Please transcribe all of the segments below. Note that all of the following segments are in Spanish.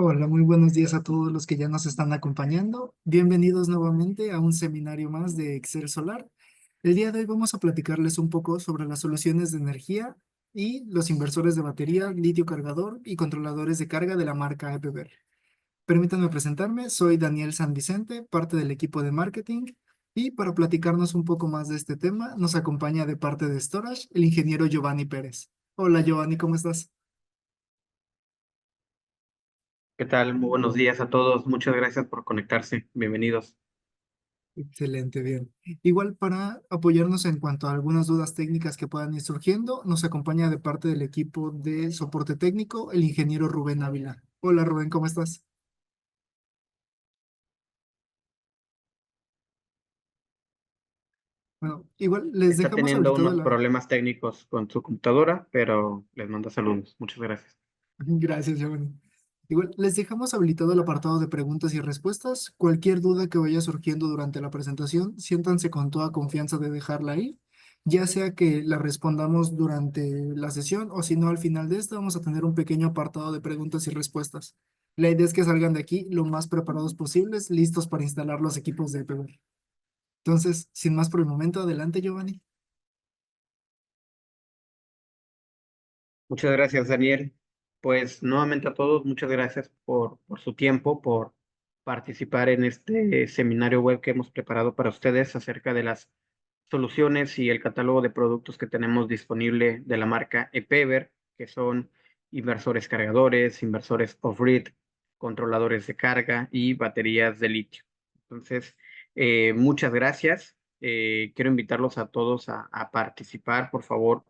Hola, muy buenos días a todos los que ya nos están acompañando. Bienvenidos nuevamente a un seminario más de Excel Solar. El día de hoy vamos a platicarles un poco sobre las soluciones de energía y los inversores de batería, litio cargador y controladores de carga de la marca Epever. Permítanme presentarme, soy Daniel San Vicente, parte del equipo de marketing, y para platicarnos un poco más de este tema nos acompaña de parte de Storage el ingeniero Giovanni Pérez. Hola Giovanni, ¿cómo estás? ¿Qué tal? Muy buenos días a todos. Muchas gracias por conectarse. Bienvenidos. Excelente, bien. Igual para apoyarnos en cuanto a algunas dudas técnicas que puedan ir surgiendo, nos acompaña de parte del equipo de soporte técnico el ingeniero Rubén Ávila. Hola Rubén, ¿cómo estás? Bueno, igual les Está dejamos teniendo habilitada unos la... problemas técnicos con su computadora, pero les mando saludos. Muchas gracias. Gracias, Giovanni. Igual les dejamos habilitado el apartado de preguntas y respuestas. Cualquier duda que vaya surgiendo durante la presentación, siéntanse con toda confianza de dejarla ahí, ya sea que la respondamos durante la sesión o si no al final de esta vamos a tener un pequeño apartado de preguntas y respuestas. La idea es que salgan de aquí lo más preparados posibles, listos para instalar los equipos de EPR. Entonces, sin más por el momento, adelante, Giovanni. Muchas gracias, Daniel. Pues nuevamente a todos, muchas gracias por su tiempo, por participar en este seminario web que hemos preparado para ustedes acerca de las soluciones y el catálogo de productos que tenemos disponible de la marca Epever, que son inversores cargadores, inversores off-grid, controladores de carga y baterías de litio. Entonces, muchas gracias. Quiero invitarlos a todos a participar, por favor.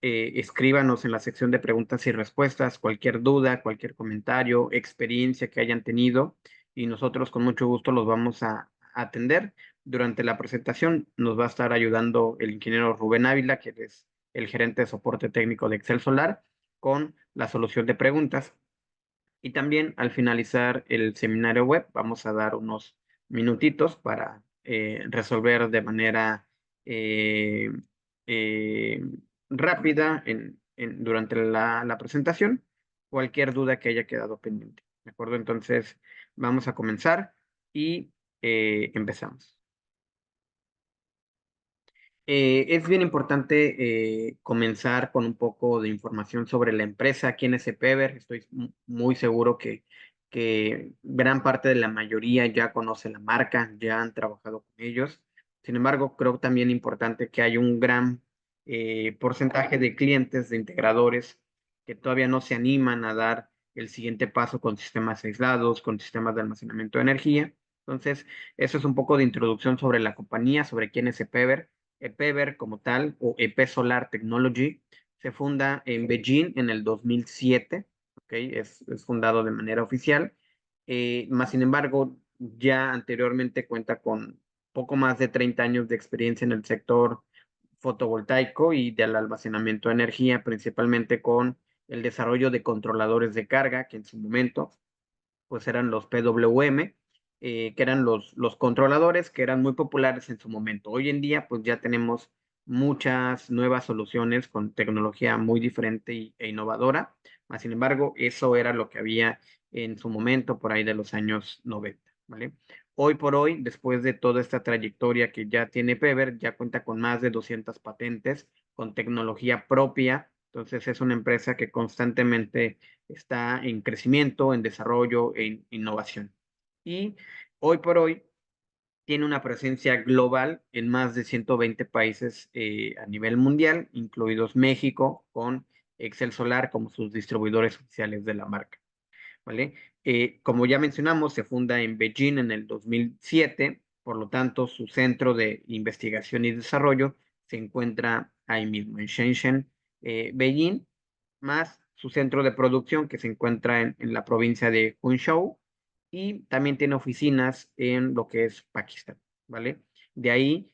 Escríbanos en la sección de preguntas y respuestas cualquier duda, cualquier comentario, experiencia que hayan tenido y nosotros con mucho gusto los vamos a atender. Durante la presentación nos va a estar ayudando el ingeniero Rubén Ávila, que es el gerente de soporte técnico de Excel Solar, con la solución de preguntas. Y también al finalizar el seminario web vamos a dar unos minutitos para resolver de manera eh, eh, rápida durante la presentación cualquier duda que haya quedado pendiente. ¿De acuerdo? Entonces vamos a comenzar y empezamos. Es bien importante comenzar con un poco de información sobre la empresa, quién es Epever. Estoy muy seguro que gran parte de la mayoría ya conoce la marca, ya han trabajado con ellos. Sin embargo, creo también importante que hay un gran porcentaje de clientes, de integradores, que todavía no se animan a dar el siguiente paso con sistemas aislados, con sistemas de almacenamiento de energía. Entonces, eso es un poco de introducción sobre la compañía, sobre quién es Epever. Epever como tal, o EP Solar Technology, se funda en Beijing en el 2007, ¿ok? Es fundado de manera oficial, más sin embargo, ya anteriormente cuenta con poco más de 30 años de experiencia en el sector fotovoltaico y del almacenamiento de energía, principalmente con el desarrollo de controladores de carga, que en su momento pues eran los PWM, que eran los controladores que eran muy populares en su momento. Hoy en día, pues ya tenemos muchas nuevas soluciones con tecnología muy diferente e innovadora. Más sin embargo, eso era lo que había en su momento, por ahí de los años 90, ¿vale? Hoy por hoy, después de toda esta trayectoria que ya tiene Pever, ya cuenta con más de 200 patentes, con tecnología propia. Entonces, es una empresa que constantemente está en crecimiento, en desarrollo, en innovación. Y hoy por hoy tiene una presencia global en más de 120 países a nivel mundial, incluidos México, con Excel Solar como sus distribuidores oficiales de la marca, ¿vale? Como ya mencionamos, se funda en Beijing en el 2007, por lo tanto, su centro de investigación y desarrollo se encuentra ahí mismo, en Shenzhen, Beijing, más su centro de producción que se encuentra en la provincia de Huzhou y también tiene oficinas en lo que es Pakistán, ¿vale? De ahí,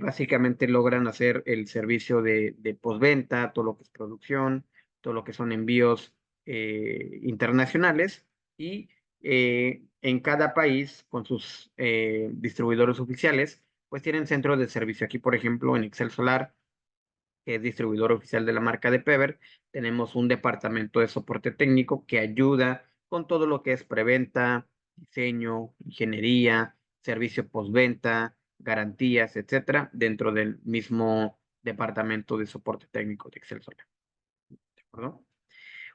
básicamente logran hacer el servicio de postventa, todo lo que es producción, todo lo que son envíos internacionales y en cada país con sus distribuidores oficiales, pues tienen centros de servicio. Aquí, por ejemplo, en Excel Solar, que es distribuidor oficial de la marca de Pever, tenemos un departamento de soporte técnico que ayuda con todo lo que es preventa, diseño, ingeniería, servicio postventa, garantías, etcétera, dentro del mismo departamento de soporte técnico de Excel Solar. ¿De acuerdo?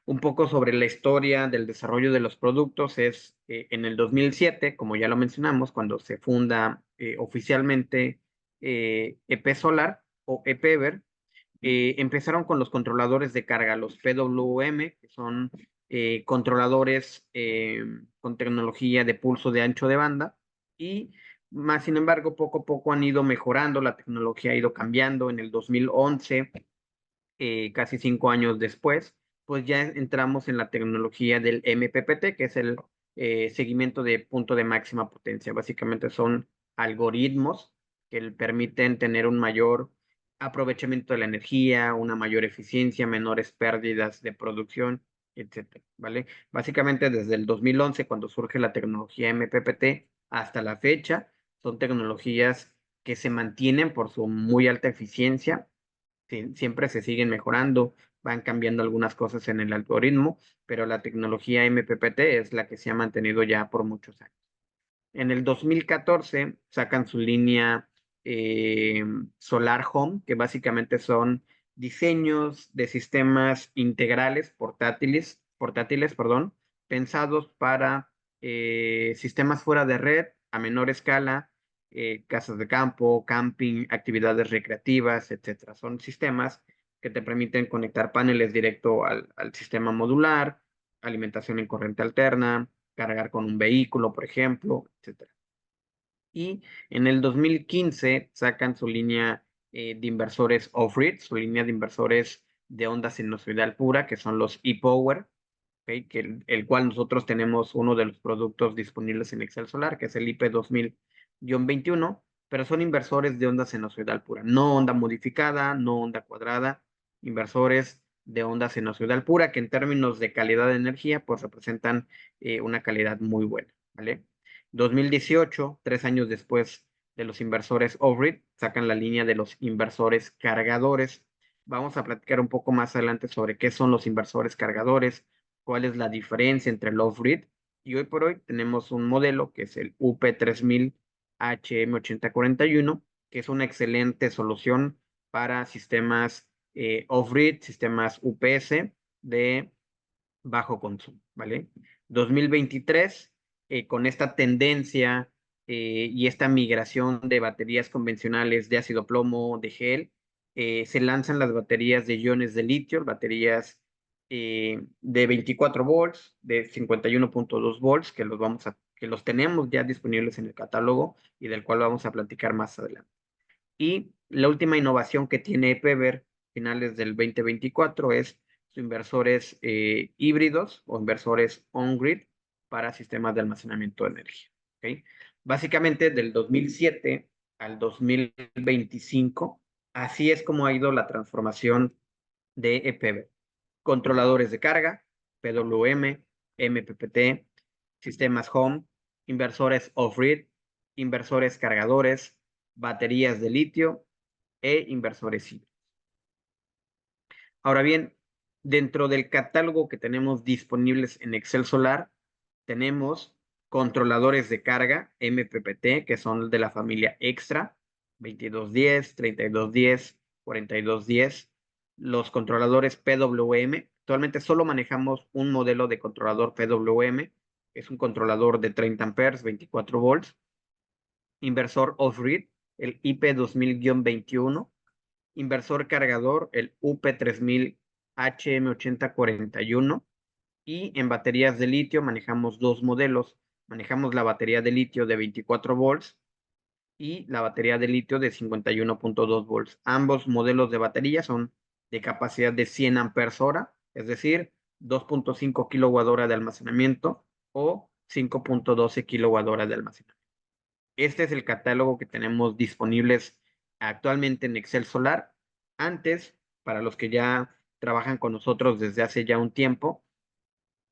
Un poco sobre la historia del desarrollo de los productos es en el 2007, como ya lo mencionamos, cuando se funda oficialmente EP Solar o EPEVER. Empezaron con los controladores de carga, los PWM, que son controladores con tecnología de pulso de ancho de banda, y más sin embargo, poco a poco han ido mejorando, la tecnología ha ido cambiando. En el 2011, casi 5 años después, pues ya entramos en la tecnología del MPPT, que es el seguimiento de punto de máxima potencia. Básicamente son algoritmos que le permiten tener un mayor aprovechamiento de la energía, una mayor eficiencia, menores pérdidas de producción, etcétera, ¿vale? Básicamente desde el 2011, cuando surge la tecnología MPPT, hasta la fecha, son tecnologías que se mantienen por su muy alta eficiencia. Siempre se siguen mejorando, van cambiando algunas cosas en el algoritmo, pero la tecnología MPPT es la que se ha mantenido ya por muchos años. En el 2014 sacan su línea eh, Solar Home, que básicamente son diseños de sistemas integrales portátiles, perdón, pensados para sistemas fuera de red a menor escala, casas de campo, camping, actividades recreativas, etcétera. Son sistemas que te permiten conectar paneles directo al sistema modular, alimentación en corriente alterna, cargar con un vehículo, por ejemplo, etcétera. Y en el 2015 sacan su línea de inversores off-grid, su línea de inversores de onda sinusoidal pura, que son los e-Power, ¿ok? El cual nosotros tenemos uno de los productos disponibles en Excel Solar, que es el IP 2000-21, pero son inversores de onda sinusoidal pura, no onda modificada, no onda cuadrada, inversores de onda sinusoidal pura, que en términos de calidad de energía, pues representan una calidad muy buena, ¿vale? 2018, 3 años después de los inversores off-grid, sacan la línea de los inversores cargadores. Vamos a platicar un poco más adelante sobre qué son los inversores cargadores, cuál es la diferencia entre el off-grid, y hoy por hoy tenemos un modelo que es el UP3000 HM8041, que es una excelente solución para sistemas off-grid, sistemas UPS de bajo consumo, ¿vale? 2023, con esta tendencia y esta migración de baterías convencionales de ácido plomo, de gel, se lanzan las baterías de iones de litio, baterías de 24 volts, de 51.2 volts, que los tenemos ya disponibles en el catálogo y del cual vamos a platicar más adelante. Y la última innovación que tiene EPEVER finales del 2024 es sus inversores híbridos o inversores on-grid para sistemas de almacenamiento de energía. ¿Okay? Básicamente del 2007 al 2025, así es como ha ido la transformación de EPEVER. Controladores de carga, PWM, MPPT, sistemas home, inversores off-grid, inversores cargadores, baterías de litio e inversores híbridos. Ahora bien, dentro del catálogo que tenemos disponibles en Excel Solar, tenemos controladores de carga MPPT, que son de la familia Extra, 2210, 3210, 4210. Los controladores PWM, actualmente solo manejamos un modelo de controlador PWM, es un controlador de 30 amperes, 24 volts. Inversor off-grid, el IP 2000-21. Inversor cargador, el UP3000 HM8041. Y en baterías de litio manejamos dos modelos. Manejamos la batería de litio de 24 volts y la batería de litio de 51.2 volts. Ambos modelos de batería son de capacidad de 100 amperes hora, es decir, 2.5 kWh de almacenamiento o 5.12 kWh de almacenamiento. Este es el catálogo que tenemos disponibles actualmente en Excel Solar. Antes, para los que ya trabajan con nosotros desde hace ya un tiempo,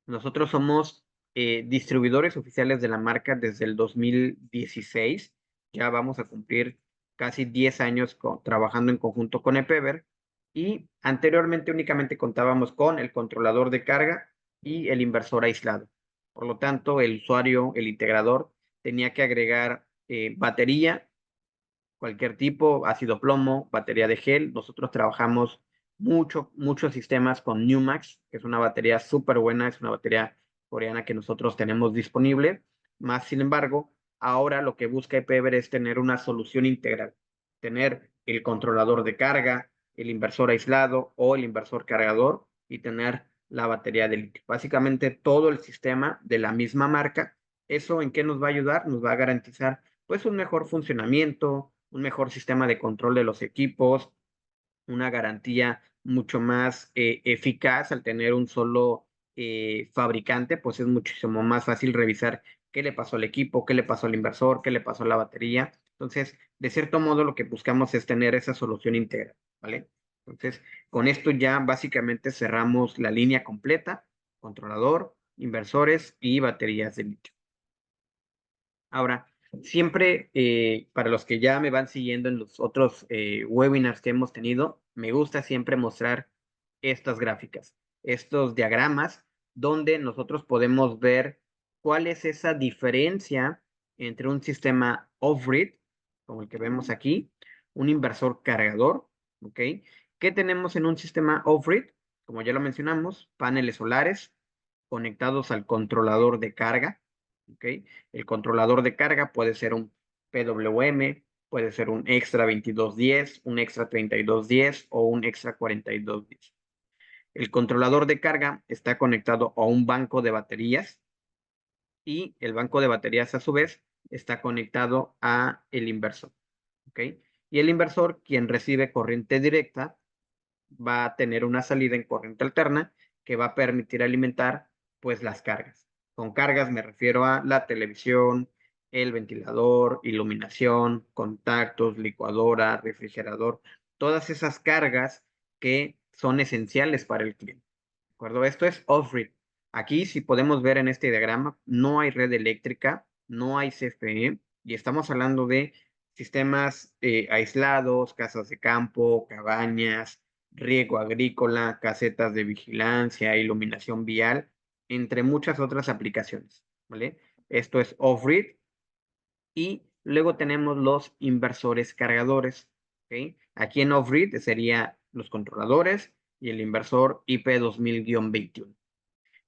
nosotros somos distribuidores oficiales de la marca desde el 2016. Ya vamos a cumplir casi 10 años trabajando en conjunto con EPEVER. Y anteriormente únicamente contábamos con el controlador de carga y el inversor aislado. Por lo tanto, el usuario, el integrador, tenía que agregar batería, cualquier tipo, ácido plomo, batería de gel. Nosotros trabajamos muchos sistemas con Numax, que es una batería súper buena, es una batería coreana que nosotros tenemos disponible. Más sin embargo, ahora lo que busca IPEVER es tener una solución integral, tener el controlador de carga, el inversor aislado o el inversor cargador y tener la batería de litio. Básicamente todo el sistema de la misma marca. ¿Eso en qué nos va a ayudar? Nos va a garantizar pues un mejor funcionamiento, un mejor sistema de control de los equipos, una garantía mucho más eficaz al tener un solo fabricante, pues es muchísimo más fácil revisar qué le pasó al equipo, qué le pasó al inversor, qué le pasó a la batería. Entonces, de cierto modo, lo que buscamos es tener esa solución integral, ¿vale? Entonces, con esto ya básicamente cerramos la línea completa, controlador, inversores y baterías de litio. Ahora, siempre para los que ya me van siguiendo en los otros webinars que hemos tenido, me gusta siempre mostrar estas gráficas, estos diagramas, donde nosotros podemos ver cuál es esa diferencia entre un sistema off-grid, como el que vemos aquí, un inversor cargador, ¿ok? ¿Qué tenemos en un sistema off-grid? Como ya lo mencionamos, paneles solares conectados al controlador de carga, ¿ok? El controlador de carga puede ser un PWM, puede ser un Extra 2210, un Extra 3210 o un Extra 4210. El controlador de carga está conectado a un banco de baterías y el banco de baterías a su vez está conectado a el inversor, ¿ok? Y el inversor, quien recibe corriente directa, va a tener una salida en corriente alterna que va a permitir alimentar pues las cargas. Con cargas me refiero a la televisión, el ventilador, iluminación, contactos, licuadora, refrigerador, todas esas cargas que son esenciales para el cliente. ¿De acuerdo? Esto es off-grid. Aquí, si podemos ver en este diagrama, no hay red eléctrica, no hay CFE, y estamos hablando de sistemas aislados, casas de campo, cabañas, riego agrícola, casetas de vigilancia, iluminación vial, entre muchas otras aplicaciones, ¿vale? Esto es off-grid y luego tenemos los inversores cargadores, ¿ok? Aquí en off-grid serían los controladores y el inversor IP2000-21.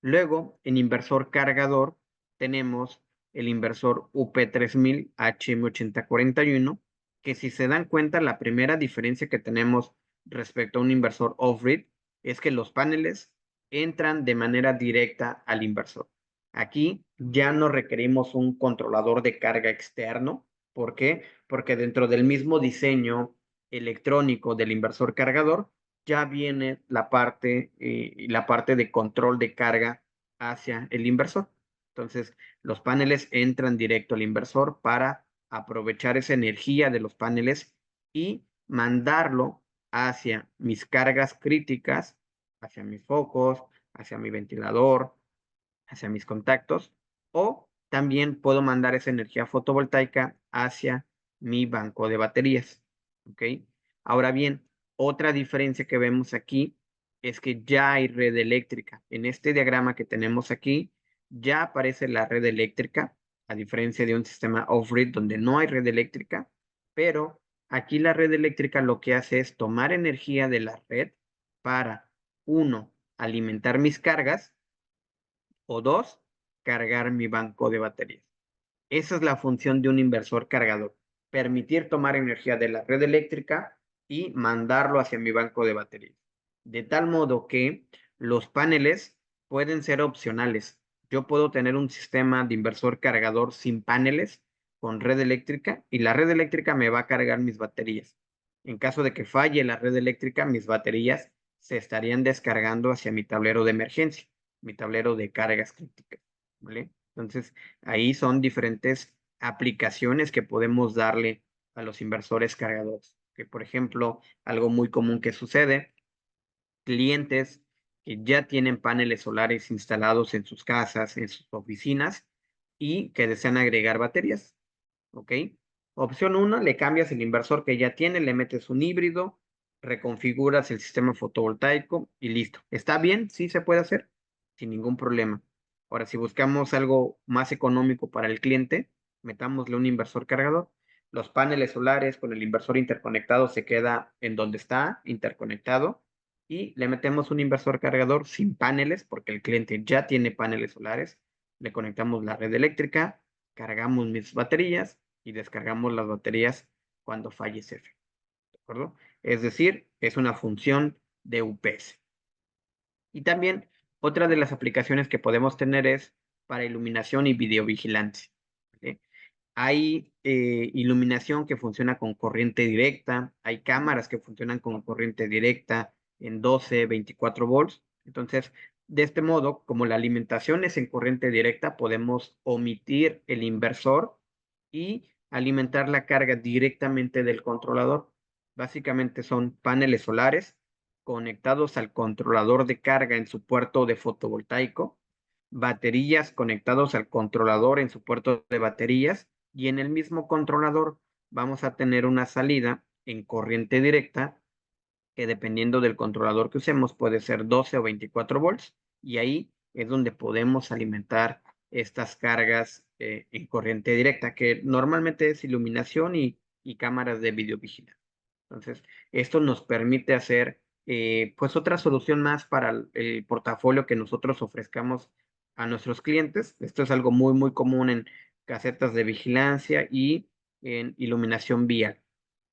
Luego, en inversor cargador, tenemos el inversor UP3000 HM8041, que si se dan cuenta, la primera diferencia que tenemos respecto a un inversor off-grid es que los paneles entran de manera directa al inversor. Aquí ya no requerimos un controlador de carga externo. ¿Por qué? Porque dentro del mismo diseño electrónico del inversor cargador ya viene la parte de control de carga hacia el inversor. Entonces, los paneles entran directo al inversor para aprovechar esa energía de los paneles y mandarlo hacia mis cargas críticas, hacia mis focos, hacia mi ventilador, hacia mis contactos, o también puedo mandar esa energía fotovoltaica hacia mi banco de baterías. ¿Ok? Ahora bien, otra diferencia que vemos aquí es que ya hay red eléctrica. En este diagrama que tenemos aquí, ya aparece la red eléctrica, a diferencia de un sistema off-grid donde no hay red eléctrica, pero aquí la red eléctrica lo que hace es tomar energía de la red para, uno, alimentar mis cargas o dos, cargar mi banco de baterías. Esa es la función de un inversor cargador, permitir tomar energía de la red eléctrica y mandarlo hacia mi banco de baterías. De tal modo que los paneles pueden ser opcionales. Yo puedo tener un sistema de inversor cargador sin paneles con red eléctrica y la red eléctrica me va a cargar mis baterías. En caso de que falle la red eléctrica, mis baterías se estarían descargando hacia mi tablero de emergencia, mi tablero de cargas críticas, ¿vale? Entonces, ahí son diferentes aplicaciones que podemos darle a los inversores cargadores. Que, por ejemplo, algo muy común que sucede, clientes que ya tienen paneles solares instalados en sus casas, en sus oficinas y que desean agregar baterías. ¿Ok? Opción 1, le cambias el inversor que ya tiene, le metes un híbrido, reconfiguras el sistema fotovoltaico y listo. ¿Está bien? Sí se puede hacer sin ningún problema. Ahora, si buscamos algo más económico para el cliente, metámosle un inversor cargador. Los paneles solares con el inversor interconectado se queda en donde está, interconectado, y le metemos un inversor cargador sin paneles, porque el cliente ya tiene paneles solares. Le conectamos la red eléctrica, cargamos mis baterías y descargamos las baterías cuando falle ese efecto. ¿De acuerdo? Es decir, es una función de UPS. Y también otra de las aplicaciones que podemos tener es para iluminación y videovigilancia. ¿Vale? Hay iluminación que funciona con corriente directa, hay cámaras que funcionan con corriente directa en 12, 24 volts. Entonces, de este modo, como la alimentación es en corriente directa, podemos omitir el inversor y alimentar la carga directamente del controlador. Básicamente son paneles solares conectados al controlador de carga en su puerto de fotovoltaico, baterías conectados al controlador en su puerto de baterías, y en el mismo controlador vamos a tener una salida en corriente directa que, dependiendo del controlador que usemos, puede ser 12 o 24 volts, y ahí es donde podemos alimentar estas cargas en corriente directa, que normalmente es iluminación y cámaras de videovigilancia. Entonces, esto nos permite hacer pues otra solución más para el portafolio que nosotros ofrezcamos a nuestros clientes. Esto es algo muy, muy común en casetas de vigilancia y en iluminación vial,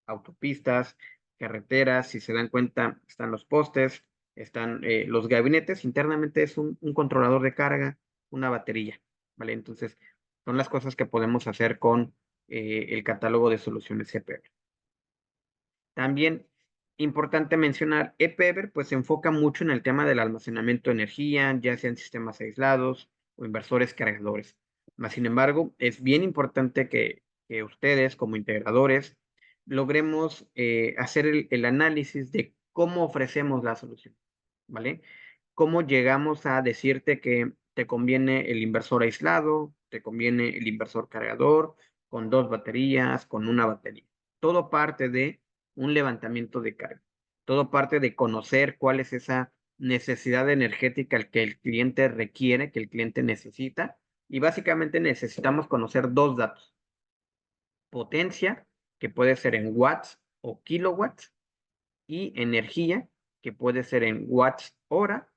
autopistas, carreteras. Si se dan cuenta, están los postes, están los gabinetes. Internamente es un controlador de carga, una batería, ¿vale? Entonces, son las cosas que podemos hacer con el catálogo de soluciones CPR. También importante mencionar, ePever pues se enfoca mucho en el tema del almacenamiento de energía, ya sean sistemas aislados o inversores cargadores. Mas, sin embargo, es bien importante que ustedes como integradores logremos hacer el análisis de cómo ofrecemos la solución, ¿vale? Cómo llegamos a decirte que te conviene el inversor aislado, te conviene el inversor cargador, con 2 baterías, con una batería. Todo parte de un levantamiento de carga. Todo parte de conocer cuál es esa necesidad energética que el cliente requiere, que el cliente necesita. Y básicamente necesitamos conocer 2 datos: potencia, que puede ser en watts o kilowatts, y energía, que puede ser en watts hora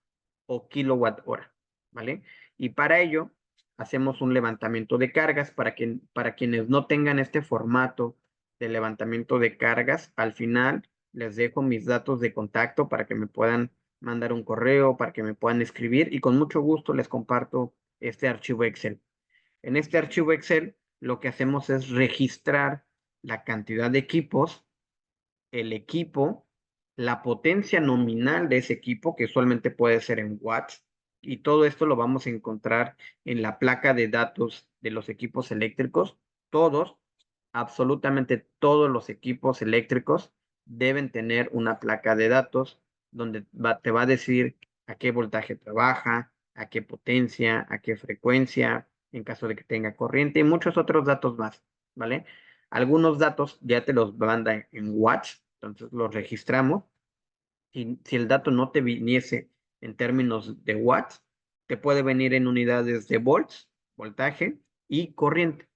o kilowatt hora, ¿vale? Y para ello hacemos un levantamiento de cargas. Para quienes no tengan este formato de levantamiento de cargas, al final les dejo mis datos de contacto para que me puedan mandar un correo, para que me puedan escribir, y con mucho gusto les comparto este archivo Excel. En este archivo Excel lo que hacemos es registrar la cantidad de equipos, el equipo, la potencia nominal de ese equipo, que usualmente puede ser en watts, y todo esto lo vamos a encontrar en la placa de datos de los equipos eléctricos. Todos, absolutamente todos los equipos eléctricos deben tener una placa de datos donde te va a decir a qué voltaje trabaja, a qué potencia, a qué frecuencia, en caso de que tenga corriente, y muchos otros datos más, ¿vale? Algunos datos ya te los manda en watts, entonces los registramos. Y si el dato no te viniese en términos de watts, te puede venir en unidades de volts, voltaje y corriente.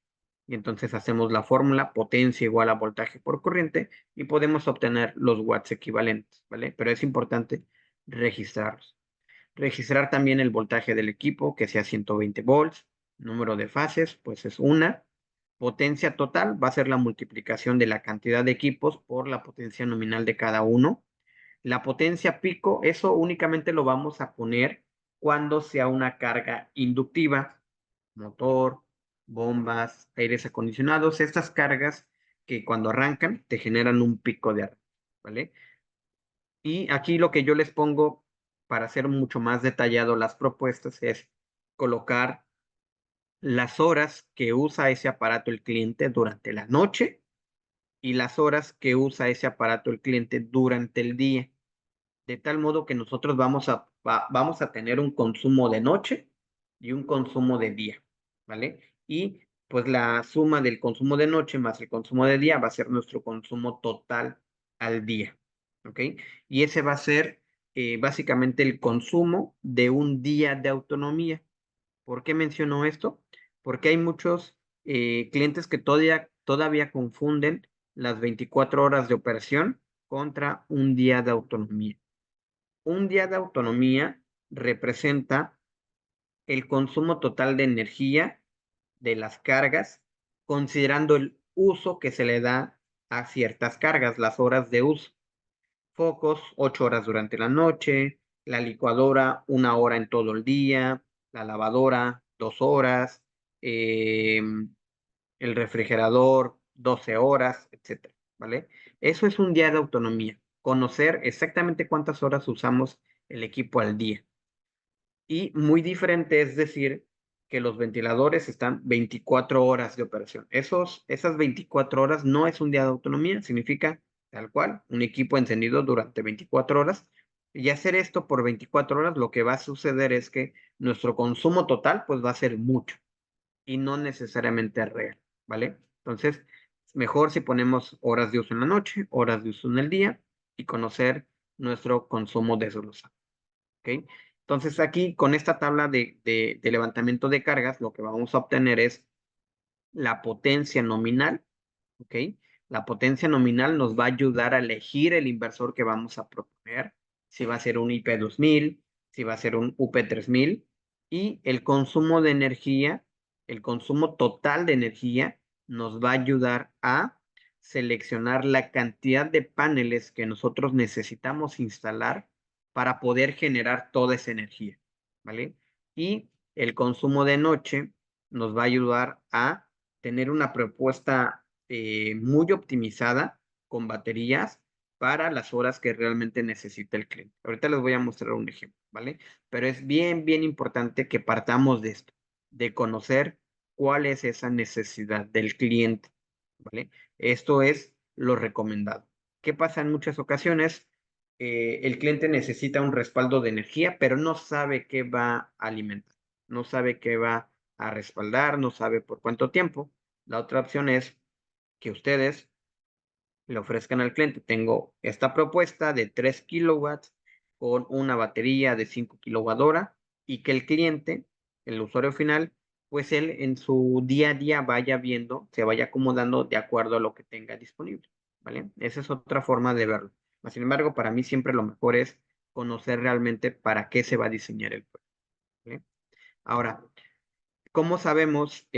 Y entonces hacemos la fórmula potencia igual a voltaje por corriente y podemos obtener los watts equivalentes, ¿vale? Pero es importante registrarlos. Registrar también el voltaje del equipo, que sea 120 volts. Número de fases, pues es una. Potencia total va a ser la multiplicación de la cantidad de equipos por la potencia nominal de cada uno. La potencia pico, eso únicamente lo vamos a poner cuando sea una carga inductiva: motor, bombas, aires acondicionados, estas cargas que cuando arrancan te generan un pico de arranque, ¿vale? Y aquí lo que yo les pongo para hacer mucho más detallado las propuestas es colocar las horas que usa ese aparato el cliente durante la noche y las horas que usa ese aparato el cliente durante el día, de tal modo que nosotros vamos a tener un consumo de noche y un consumo de día, ¿vale? Y pues la suma del consumo de noche más el consumo de día va a ser nuestro consumo total al día, ¿ok? Y ese va a ser básicamente el consumo de un día de autonomía. ¿Por qué menciono esto? Porque hay muchos clientes que todavía confunden las 24 horas de operación contra un día de autonomía. Un día de autonomía representa el consumo total de energía de las cargas, considerando el uso que se le da a ciertas cargas, las horas de uso. Focos, 8 horas durante la noche, la licuadora, 1 hora en todo el día, la lavadora, 2 horas, el refrigerador, 12 horas, etcétera, ¿vale? Eso es un día de autonomía, conocer exactamente cuántas horas usamos el equipo al día. Y muy diferente es decir que los ventiladores están 24 horas de operación. Esas 24 horas no es un día de autonomía, significa tal cual, un equipo encendido durante 24 horas. Y hacer esto por 24 horas, lo que va a suceder es que nuestro consumo total pues va a ser mucho y no necesariamente real, ¿vale? Entonces, mejor si ponemos horas de uso en la noche, horas de uso en el día y conocer nuestro consumo desglosado. ¿Ok? Entonces aquí con esta tabla de levantamiento de cargas, lo que vamos a obtener es la potencia nominal, ¿ok? La potencia nominal nos va a ayudar a elegir el inversor que vamos a proponer, si va a ser un IP2000, si va a ser un UP3000, y el consumo de energía, el consumo total de energía, nos va a ayudar a seleccionar la cantidad de paneles que nosotros necesitamos instalar para poder generar toda esa energía, ¿vale? Y el consumo de noche nos va a ayudar a tener una propuesta muy optimizada con baterías para las horas que realmente necesita el cliente. Ahorita les voy a mostrar un ejemplo, ¿vale? Pero es bien, bien importante que partamos de esto, de conocer cuál es esa necesidad del cliente, ¿vale? Esto es lo recomendado. ¿Qué pasa en muchas ocasiones? El cliente necesita un respaldo de energía, pero no sabe qué va a alimentar, no sabe qué va a respaldar, no sabe por cuánto tiempo. La otra opción es que ustedes le ofrezcan al cliente, tengo esta propuesta de 3 kilowatts con una batería de 5 kilowatt y que el cliente, el usuario final, pues él en su día a día vaya viendo, se vaya acomodando de acuerdo a lo que tenga disponible, ¿vale? Esa es otra forma de verlo. Sin embargo, para mí siempre lo mejor es conocer realmente para qué se va a diseñar el producto, ¿vale? Ahora, ¿cómo sabemos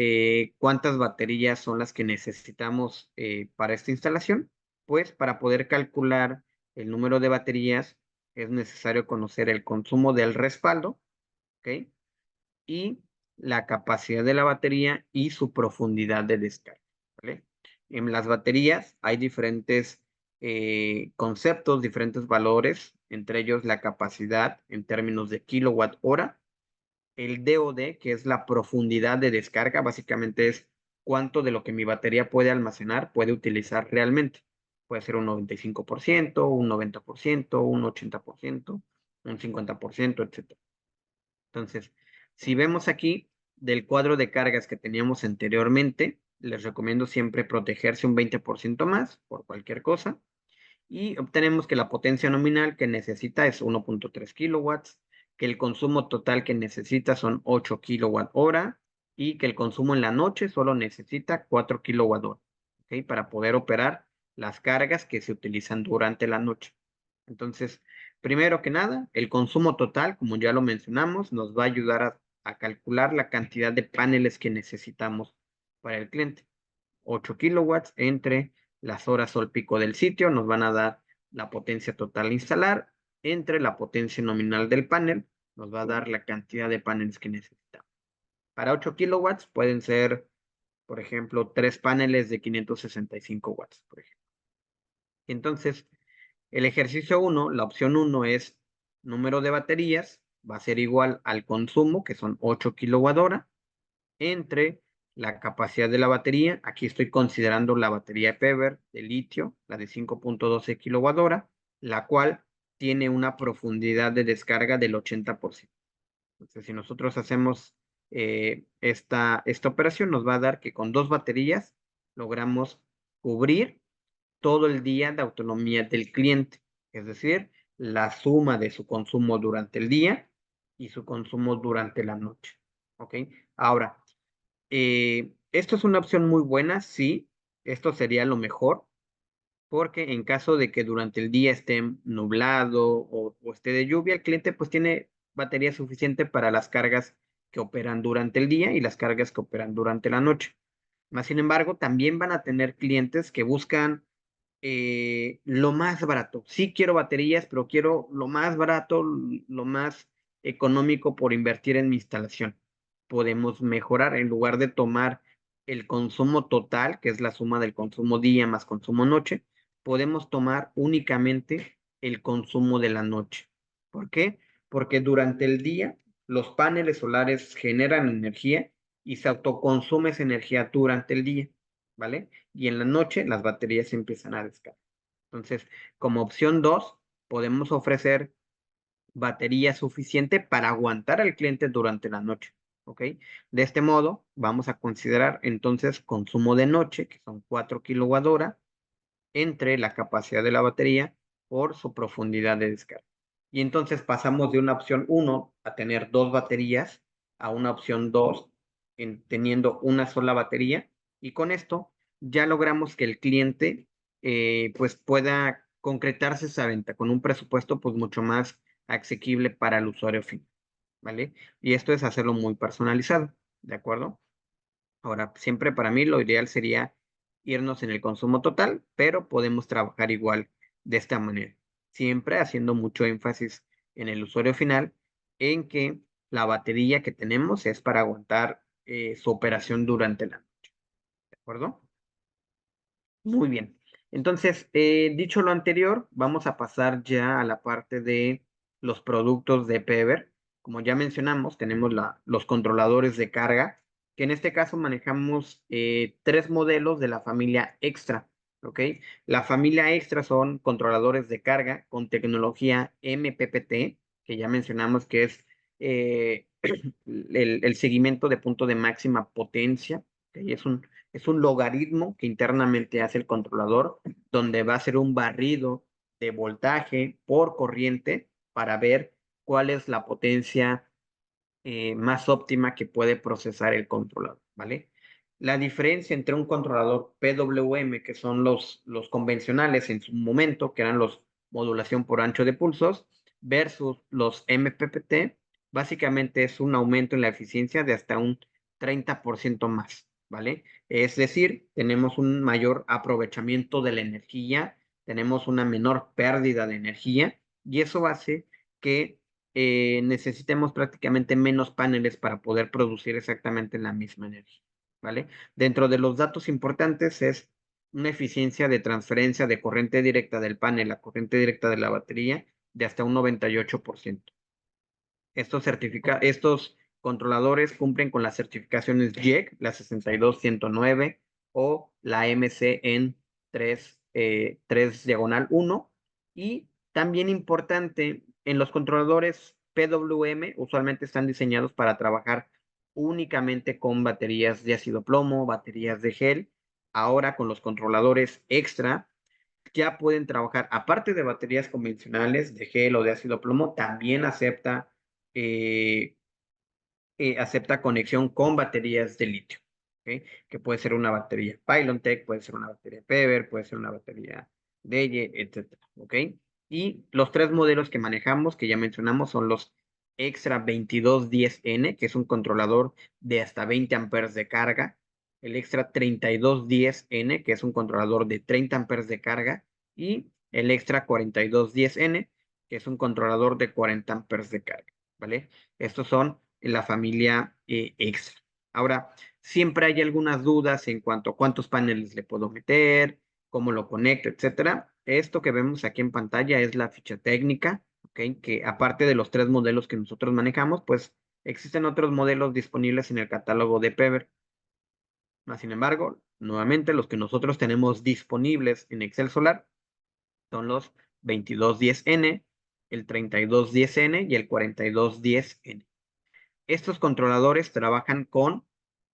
cuántas baterías son las que necesitamos para esta instalación? Pues para poder calcular el número de baterías es necesario conocer el consumo del respaldo, ¿ok? Y la capacidad de la batería y su profundidad de descarga, ¿vale? En las baterías hay diferentes conceptos, diferentes valores, entre ellos la capacidad en términos de kilowatt hora, el DOD, que es la profundidad de descarga, básicamente es cuánto de lo que mi batería puede almacenar puede utilizar realmente. Puede ser un 95%, un 90%, un 80%, un 50%, etcétera. Entonces, si vemos aquí del cuadro de cargas que teníamos anteriormente, les recomiendo siempre protegerse un 20% más por cualquier cosa y obtenemos que la potencia nominal que necesita es 1.3 kilowatts, que el consumo total que necesita son 8 kilowatt hora y que el consumo en la noche solo necesita 4 kilowatt hora, ¿ok? Para poder operar las cargas que se utilizan durante la noche. Entonces, primero que nada, el consumo total, como ya lo mencionamos, nos va a ayudar a calcular la cantidad de paneles que necesitamos para el cliente. 8 kilowatts entre las horas sol pico del sitio nos van a dar la potencia total a instalar entre la potencia nominal del panel, nos va a dar la cantidad de paneles que necesitamos. Para 8 kilowatts pueden ser, por ejemplo, 3 paneles de 565 watts, por ejemplo. Entonces, el ejercicio 1, la opción 1 es número de baterías, va a ser igual al consumo, que son 8 kilowatt hora, entre la capacidad de la batería. Aquí estoy considerando la batería Peber de litio, la de 5.12 kWh, la cual tiene una profundidad de descarga del 80%. Entonces, si nosotros hacemos esta operación, nos va a dar que con 2 baterías logramos cubrir todo el día de autonomía del cliente, es decir, la suma de su consumo durante el día y su consumo durante la noche. ¿ok? Ahora, esto es una opción muy buena, sí, esto sería lo mejor, porque en caso de que durante el día esté nublado o esté de lluvia, el cliente pues tiene batería suficiente para las cargas que operan durante el día y las cargas que operan durante la noche. Más sin embargo, también van a tener clientes que buscan lo más barato. Sí quiero baterías, pero quiero lo más barato, lo más económico por invertir en mi instalación. Podemos mejorar en lugar de tomar el consumo total, que es la suma del consumo día más consumo noche, podemos tomar únicamente el consumo de la noche. ¿Por qué? Porque durante el día los paneles solares generan energía y se autoconsume esa energía durante el día, ¿vale? Y en la noche las baterías empiezan a descargar. Entonces, como opción 2, podemos ofrecer batería suficiente para aguantar al cliente durante la noche, ¿ok? De este modo, vamos a considerar entonces consumo de noche, que son 4 kWh, entre la capacidad de la batería por su profundidad de descarga. Y entonces pasamos de una opción 1 a tener dos baterías a una opción 2 teniendo una sola batería. Y con esto ya logramos que el cliente pues pueda concretarse esa venta con un presupuesto pues mucho más asequible para el usuario final, ¿vale? Y esto es hacerlo muy personalizado, ¿de acuerdo? Ahora, siempre para mí lo ideal sería irnos en el consumo total, pero podemos trabajar igual de esta manera, siempre haciendo mucho énfasis en el usuario final, en que la batería que tenemos es para aguantar su operación durante la noche, ¿de acuerdo? Muy bien. Entonces, dicho lo anterior, vamos a pasar ya a la parte de los productos de Pever. Como ya mencionamos, tenemos los controladores de carga, que en este caso manejamos tres modelos de la familia Extra, ¿ok? La familia Extra son controladores de carga con tecnología MPPT, que ya mencionamos que es eh, el seguimiento de punto de máxima potencia, ¿ok? Es un logaritmo que internamente hace el controlador, donde va a ser un barrido de voltaje por corriente para ver cuál es la potencia más óptima que puede procesar el controlador, ¿vale? La diferencia entre un controlador PWM, que son los convencionales en su momento, que eran los modulación por ancho de pulsos, versus los MPPT, básicamente es un aumento en la eficiencia de hasta un 30% más, ¿vale? Es decir, tenemos un mayor aprovechamiento de la energía, tenemos una menor pérdida de energía y eso hace que necesitemos prácticamente menos paneles para poder producir exactamente la misma energía, ¿vale? Dentro de los datos importantes es una eficiencia de transferencia de corriente directa del panel a corriente directa de la batería de hasta un 98%. Estos controladores cumplen con las certificaciones JEC, la 62109 o la MCN 3 y también importante, en los controladores PWM usualmente están diseñados para trabajar únicamente con baterías de ácido plomo, baterías de gel. Ahora con los controladores extra ya pueden trabajar, aparte de baterías convencionales de gel o de ácido plomo, también eh, acepta conexión con baterías de litio, ¿ok? Que puede ser una batería Pylontech, puede ser una batería Pever, puede ser una batería Deye, etcétera, ¿ok? Y los tres modelos que manejamos, que ya mencionamos, son los Extra 2210N, que es un controlador de hasta 20 amperes de carga, el Extra 3210N, que es un controlador de 30 amperes de carga, y el Extra 4210N, que es un controlador de 40 amperes de carga, ¿vale? Estos son la familia extra. Ahora, siempre hay algunas dudas en cuanto a cuántos paneles le puedo meter, cómo lo conecto, etcétera. Esto que vemos aquí en pantalla es la ficha técnica, ¿ok? Que aparte de los tres modelos que nosotros manejamos, pues existen otros modelos disponibles en el catálogo de Pever. Sin embargo, nuevamente los que nosotros tenemos disponibles en Excel Solar son los 2210N, el 3210N y el 4210N. Estos controladores trabajan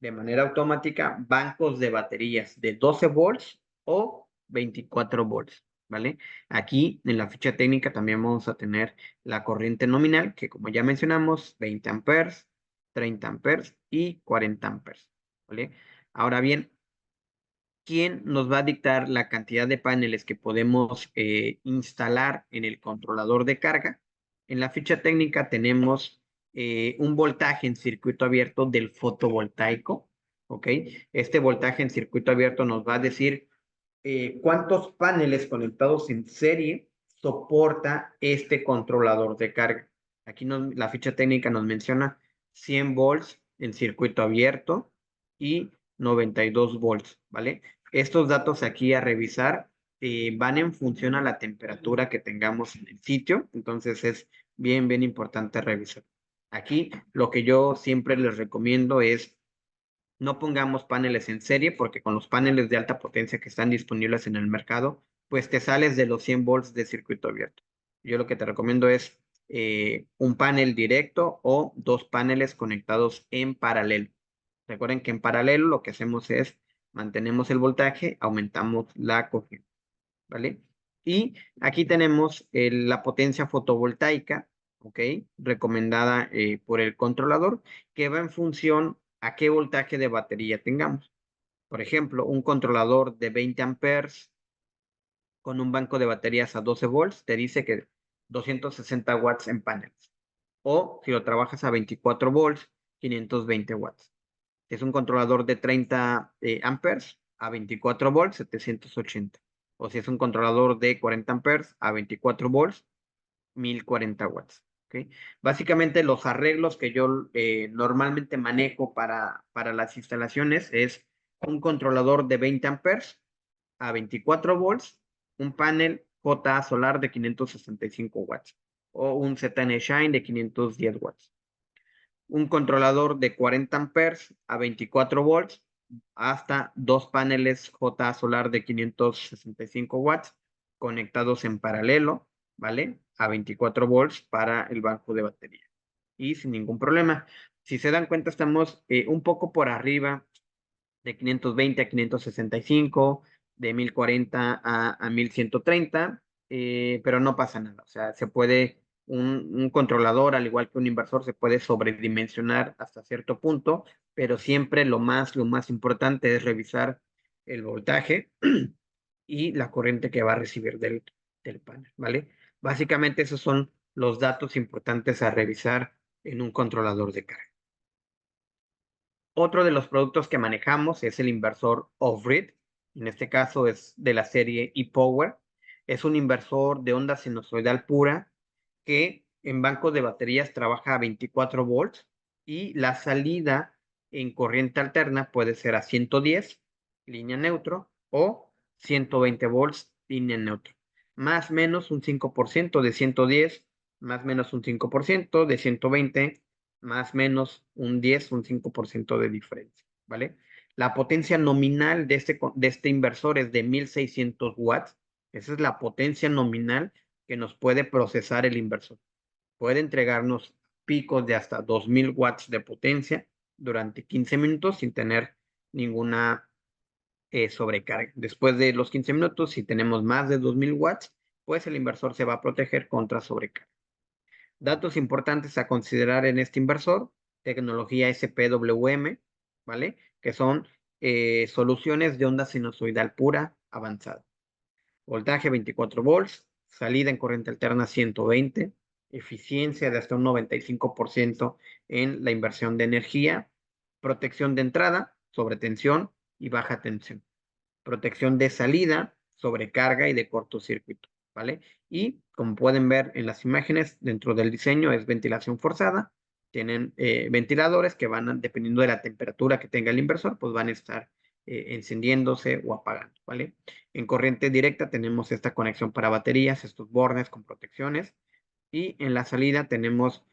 de manera automática, bancos de baterías de 12 volts o 24 volts, ¿vale? Aquí en la ficha técnica también vamos a tener la corriente nominal, que como ya mencionamos, 20 amperes, 30 amperes y 40 amperes, ¿vale? Ahora bien, ¿quién nos va a dictar la cantidad de paneles que podemos instalar en el controlador de carga? En la ficha técnica tenemos un voltaje en circuito abierto del fotovoltaico, ¿ok? Este voltaje en circuito abierto nos va a decir cuántos paneles conectados en serie soporta este controlador de carga. Aquí la ficha técnica nos menciona 100 volts en circuito abierto y 92 volts, ¿vale? Estos datos aquí a revisar van en función a la temperatura que tengamos en el sitio, entonces es bien importante revisar. Aquí lo que yo siempre les recomiendo es no pongamos paneles en serie porque con los paneles de alta potencia que están disponibles en el mercado, pues te sales de los 100 volts de circuito abierto. Yo lo que te recomiendo es un panel directo o dos paneles conectados en paralelo. Recuerden que en paralelo lo que hacemos es mantenemos el voltaje, aumentamos la corriente, ¿vale? Y aquí tenemos la potencia fotovoltaica, ¿ok? Recomendada por el controlador, que va en función a qué voltaje de batería tengamos. Por ejemplo, un controlador de 20 amperes con un banco de baterías a 12 volts te dice que 260 watts en paneles. O si lo trabajas a 24 volts, 520 watts. Si es un controlador de 30 amperes a 24 volts, 780. O si es un controlador de 40 amperes a 24 volts, 1040 watts. ¿Okay? Básicamente los arreglos que yo normalmente manejo para las instalaciones es un controlador de 20 amperes a 24 volts, un panel JA solar de 565 watts o un ZN Shine de 510 watts. Un controlador de 40 amperes a 24 volts hasta dos paneles JA solar de 565 watts conectados en paralelo, ¿vale? A 24 volts para el banco de batería. Y sin ningún problema. Si se dan cuenta, estamos un poco por arriba de 520 a 565, de 1040 a 1130, pero no pasa nada. O sea, se puede, un controlador, al igual que un inversor, se puede sobredimensionar hasta cierto punto, pero siempre lo más importante es revisar el voltaje y la corriente que va a recibir del panel, ¿vale? Básicamente esos son los datos importantes a revisar en un controlador de carga. Otro de los productos que manejamos es el inversor off-grid. En este caso es de la serie ePower. Es un inversor de onda sinusoidal pura que en bancos de baterías trabaja a 24 volts y la salida en corriente alterna puede ser a 110, línea neutro, o 120 volts, línea neutro. Más o menos un 5% de 110, más o menos un 5% de 120, más o menos un 10, un 5% de diferencia, ¿vale? La potencia nominal de este inversor es de 1600 watts. Esa es la potencia nominal que nos puede procesar el inversor. Puede entregarnos picos de hasta 2000 watts de potencia durante 15 minutos sin tener ninguna sobrecarga. Después de los 15 minutos, si tenemos más de 2000 watts, pues el inversor se va a proteger contra sobrecarga. Datos importantes a considerar en este inversor, tecnología SPWM, ¿vale? Que son soluciones de onda sinusoidal pura avanzada. Voltaje 24 volts, salida en corriente alterna 120, eficiencia de hasta un 95% en la inversión de energía, protección de entrada, sobre tensión y baja tensión, protección de salida, sobrecarga y de cortocircuito, ¿vale? Y como pueden ver en las imágenes, dentro del diseño es ventilación forzada, tienen ventiladores que van, dependiendo de la temperatura que tenga el inversor, pues van a estar encendiéndose o apagando, ¿vale? En corriente directa tenemos esta conexión para baterías, estos bornes con protecciones, y en la salida tenemos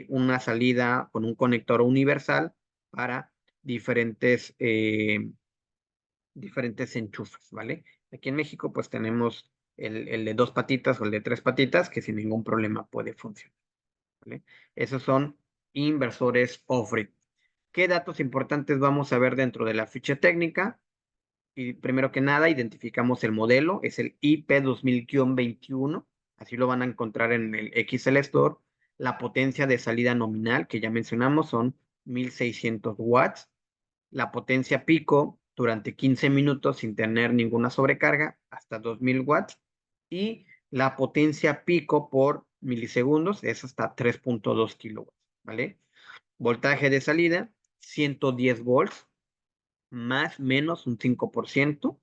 una salida con un conector universal para diferentes enchufes, ¿vale? Aquí en México pues tenemos el de dos patitas o el de tres patitas que sin ningún problema puede funcionar, ¿vale? Esos son inversores off-grid. ¿Qué datos importantes vamos a ver dentro de la ficha técnica? Y primero que nada, identificamos el modelo, es el IP2000-21, así lo van a encontrar en el XL Store. La potencia de salida nominal que ya mencionamos son 1600 watts. La potencia pico durante 15 minutos sin tener ninguna sobrecarga, hasta 2000 watts. Y la potencia pico por milisegundos es hasta 3.2 kilowatts, ¿vale? Voltaje de salida, 110 volts, más menos un 5%.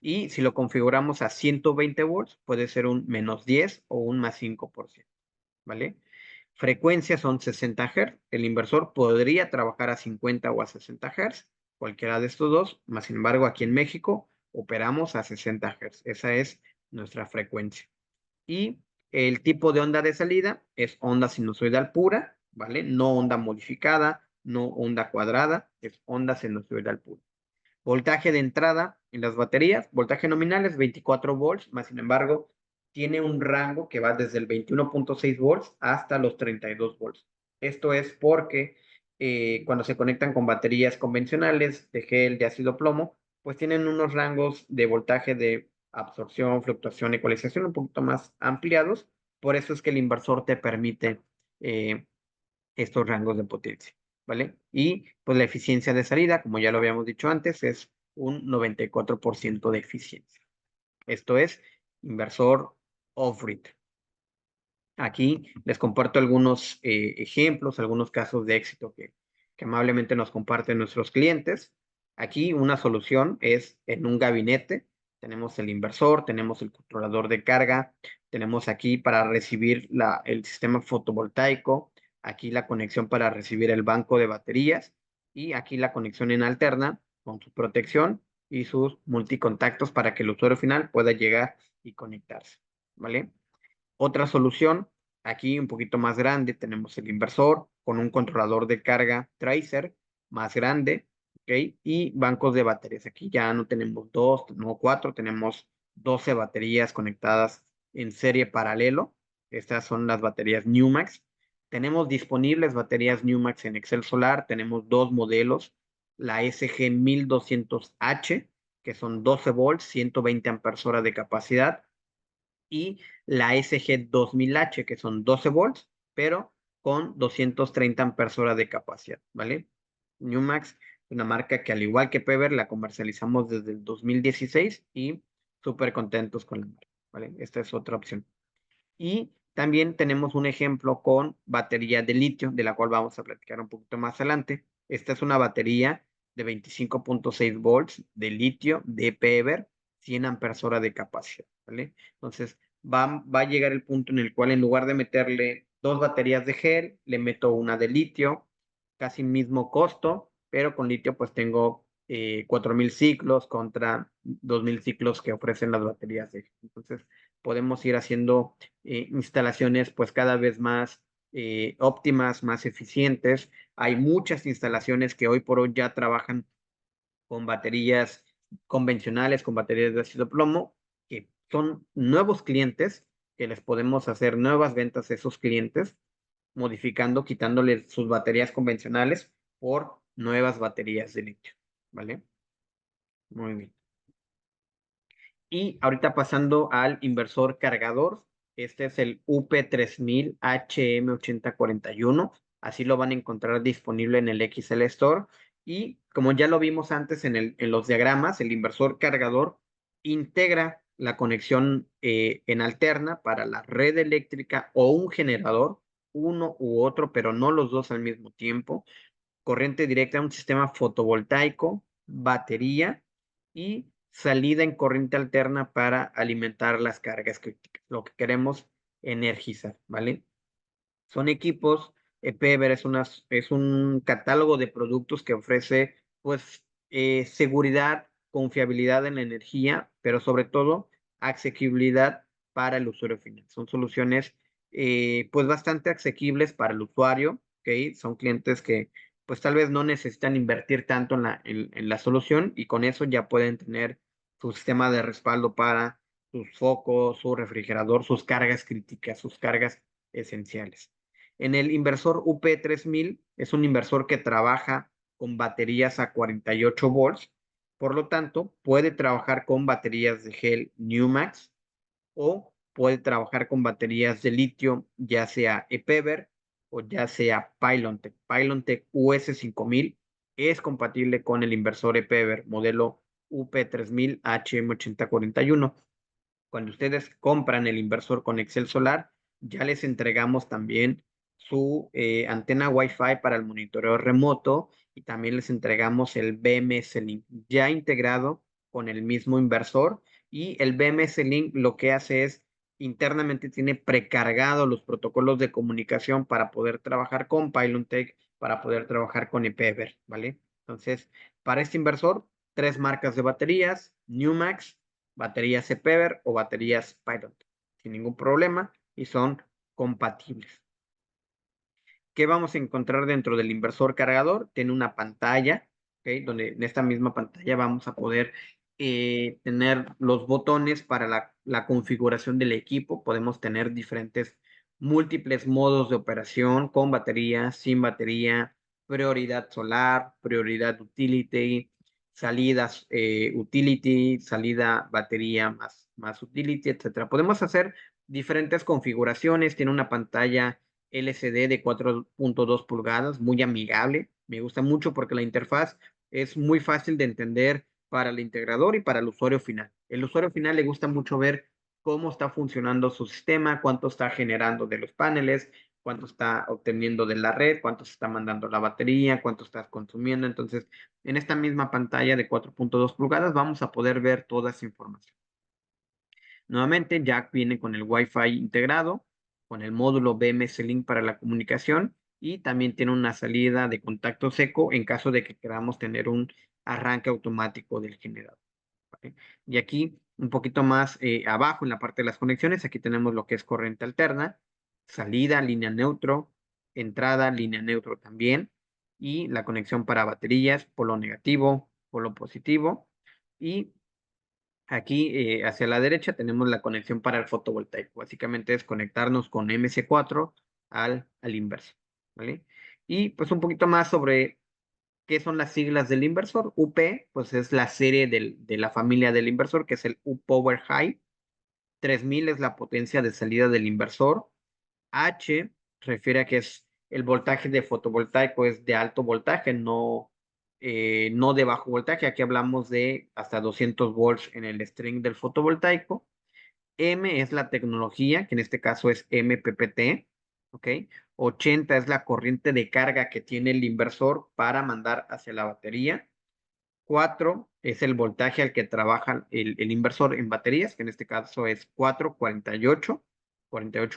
Y si lo configuramos a 120 volts, puede ser un menos 10 o un más 5%, ¿vale? Frecuencia son 60 Hz. El inversor podría trabajar a 50 o a 60 Hz, cualquiera de estos dos, más sin embargo, aquí en México operamos a 60 Hz. Esa es nuestra frecuencia. Y el tipo de onda de salida es onda sinusoidal pura, ¿vale? No onda modificada, no onda cuadrada, es onda sinusoidal pura. Voltaje de entrada en las baterías, voltaje nominal es 24 volts, más sin embargo, tiene un rango que va desde el 21.6 volts hasta los 32 volts. Esto es porque cuando se conectan con baterías convencionales de gel, de ácido plomo, pues tienen unos rangos de voltaje de absorción, fluctuación, ecualización un poquito más ampliados. Por eso es que el inversor te permite eh, estos rangos de potencia, ¿vale? Y pues la eficiencia de salida, como ya lo habíamos dicho antes, es un 94% de eficiencia. Esto es inversor off-grid. Aquí les comparto algunos ejemplos, algunos casos de éxito que amablemente nos comparten nuestros clientes. Aquí una solución es en un gabinete. Tenemos el inversor, tenemos el controlador de carga, tenemos aquí para recibir el sistema fotovoltaico, aquí la conexión para recibir el banco de baterías y aquí la conexión en alterna con su protección y sus multicontactos para que el usuario final pueda llegar y conectarse, ¿vale? Otra solución, aquí un poquito más grande, tenemos el inversor con un controlador de carga Tracer más grande, ¿ok? Y bancos de baterías. Aquí ya no tenemos dos, no cuatro, tenemos 12 baterías conectadas en serie paralelo. Estas son las baterías Newmax. Tenemos disponibles baterías Newmax en Excel Solar. Tenemos dos modelos, la SG 1200H, que son 12 volts, 120 amperes hora de capacidad, y la SG 2000H, que son 12 volts, pero con 230 amperes hora de capacidad, ¿vale? Newmax, una marca que al igual que Pever la comercializamos desde el 2016 y súper contentos con la marca, ¿vale? Esta es otra opción. Y también tenemos un ejemplo con batería de litio, de la cual vamos a platicar un poquito más adelante. Esta es una batería de 25.6 volts de litio de Pever, 100 amperes hora de capacidad, ¿vale? Entonces, va a llegar el punto en el cual en lugar de meterle dos baterías de gel, le meto una de litio, casi mismo costo, pero con litio pues tengo 4000 ciclos contra 2000 ciclos que ofrecen las baterías de gel. Entonces, podemos ir haciendo instalaciones pues cada vez más óptimas, más eficientes. Hay muchas instalaciones que hoy por hoy ya trabajan con baterías convencionales, con baterías de ácido plomo, que son nuevos clientes, que les podemos hacer nuevas ventas a esos clientes, modificando, quitándoles sus baterías convencionales por nuevas baterías de litio, ¿vale? Muy bien. Y ahorita pasando al inversor cargador, este es el UP3000 HM8041. Así lo van a encontrar disponible en el XL Store. Y como ya lo vimos antes en los diagramas, el inversor cargador integra la conexión en alterna para la red eléctrica o un generador, uno u otro, pero no los dos al mismo tiempo. Corriente directa a un sistema fotovoltaico, batería y salida en corriente alterna para alimentar las cargas críticas, lo que queremos energizar, ¿vale? Son equipos, Pever es un catálogo de productos que ofrece, pues, seguridad, confiabilidad en la energía, pero sobre todo, asequibilidad para el usuario final. Son soluciones, pues, bastante asequibles para el usuario, ¿ok? Son clientes que, pues, tal vez no necesitan invertir tanto en la solución y con eso ya pueden tener su sistema de respaldo para sus focos, su refrigerador, sus cargas críticas, sus cargas esenciales. En el inversor UP3000 es un inversor que trabaja con baterías a 48 volts, por lo tanto puede trabajar con baterías de gel Newmax o puede trabajar con baterías de litio, ya sea ePever o ya sea PylonTech. PylonTech US5000 es compatible con el inversor ePever modelo UP3000 HM8041. Cuando ustedes compran el inversor con Excel Solar, ya les entregamos también su antena Wi-Fi para el monitoreo remoto y también les entregamos el BMS Link ya integrado con el mismo inversor. Y el BMS Link lo que hace es internamente tiene precargado los protocolos de comunicación para poder trabajar con PylonTech, para poder trabajar con ePever, ¿vale? Entonces, para este inversor, 3 marcas de baterías: Newmax, baterías ePever o baterías Python, sin ningún problema, y son compatibles. ¿Qué vamos a encontrar dentro del inversor cargador? Tiene una pantalla, ¿okay? Donde en esta misma pantalla vamos a poder tener los botones para la configuración del equipo. Podemos tener diferentes, múltiples modos de operación con batería, sin batería, prioridad solar, prioridad utility, salidas utility, salida batería más utility, etcétera. Podemos hacer diferentes configuraciones. Tiene una pantalla LCD de 4.2 pulgadas, muy amigable. Me gusta mucho porque la interfaz es muy fácil de entender para el integrador y para el usuario final. El usuario final le gusta mucho ver cómo está funcionando su sistema, cuánto está generando de los paneles, cuánto está obteniendo de la red, cuánto se está mandando la batería, cuánto estás consumiendo. Entonces, en esta misma pantalla de 4.2 pulgadas vamos a poder ver toda esa información. Nuevamente, Jack viene con el Wi-Fi integrado, con el módulo BMS Link para la comunicación y también tiene una salida de contacto seco en caso de que queramos tener un arranque automático del generador, ¿vale? Y aquí, un poquito más abajo en la parte de las conexiones, aquí tenemos lo que es corriente alterna, salida, línea neutro, entrada, línea neutro también, y la conexión para baterías, polo negativo, polo positivo, y aquí hacia la derecha tenemos la conexión para el fotovoltaico. Básicamente es conectarnos con MC4 al inversor, ¿vale? Y pues un poquito más sobre qué son las siglas del inversor. UP, pues es la serie de la familia del inversor, que es el U-Power High. 3000 es la potencia de salida del inversor. H refiere a que es el voltaje de fotovoltaico, es de alto voltaje, no de bajo voltaje. Aquí hablamos de hasta 200 volts en el string del fotovoltaico. M es la tecnología, que en este caso es MPPT, ¿ok? 80 es la corriente de carga que tiene el inversor para mandar hacia la batería. 4 es el voltaje al que trabaja el inversor en baterías, que en este caso es 48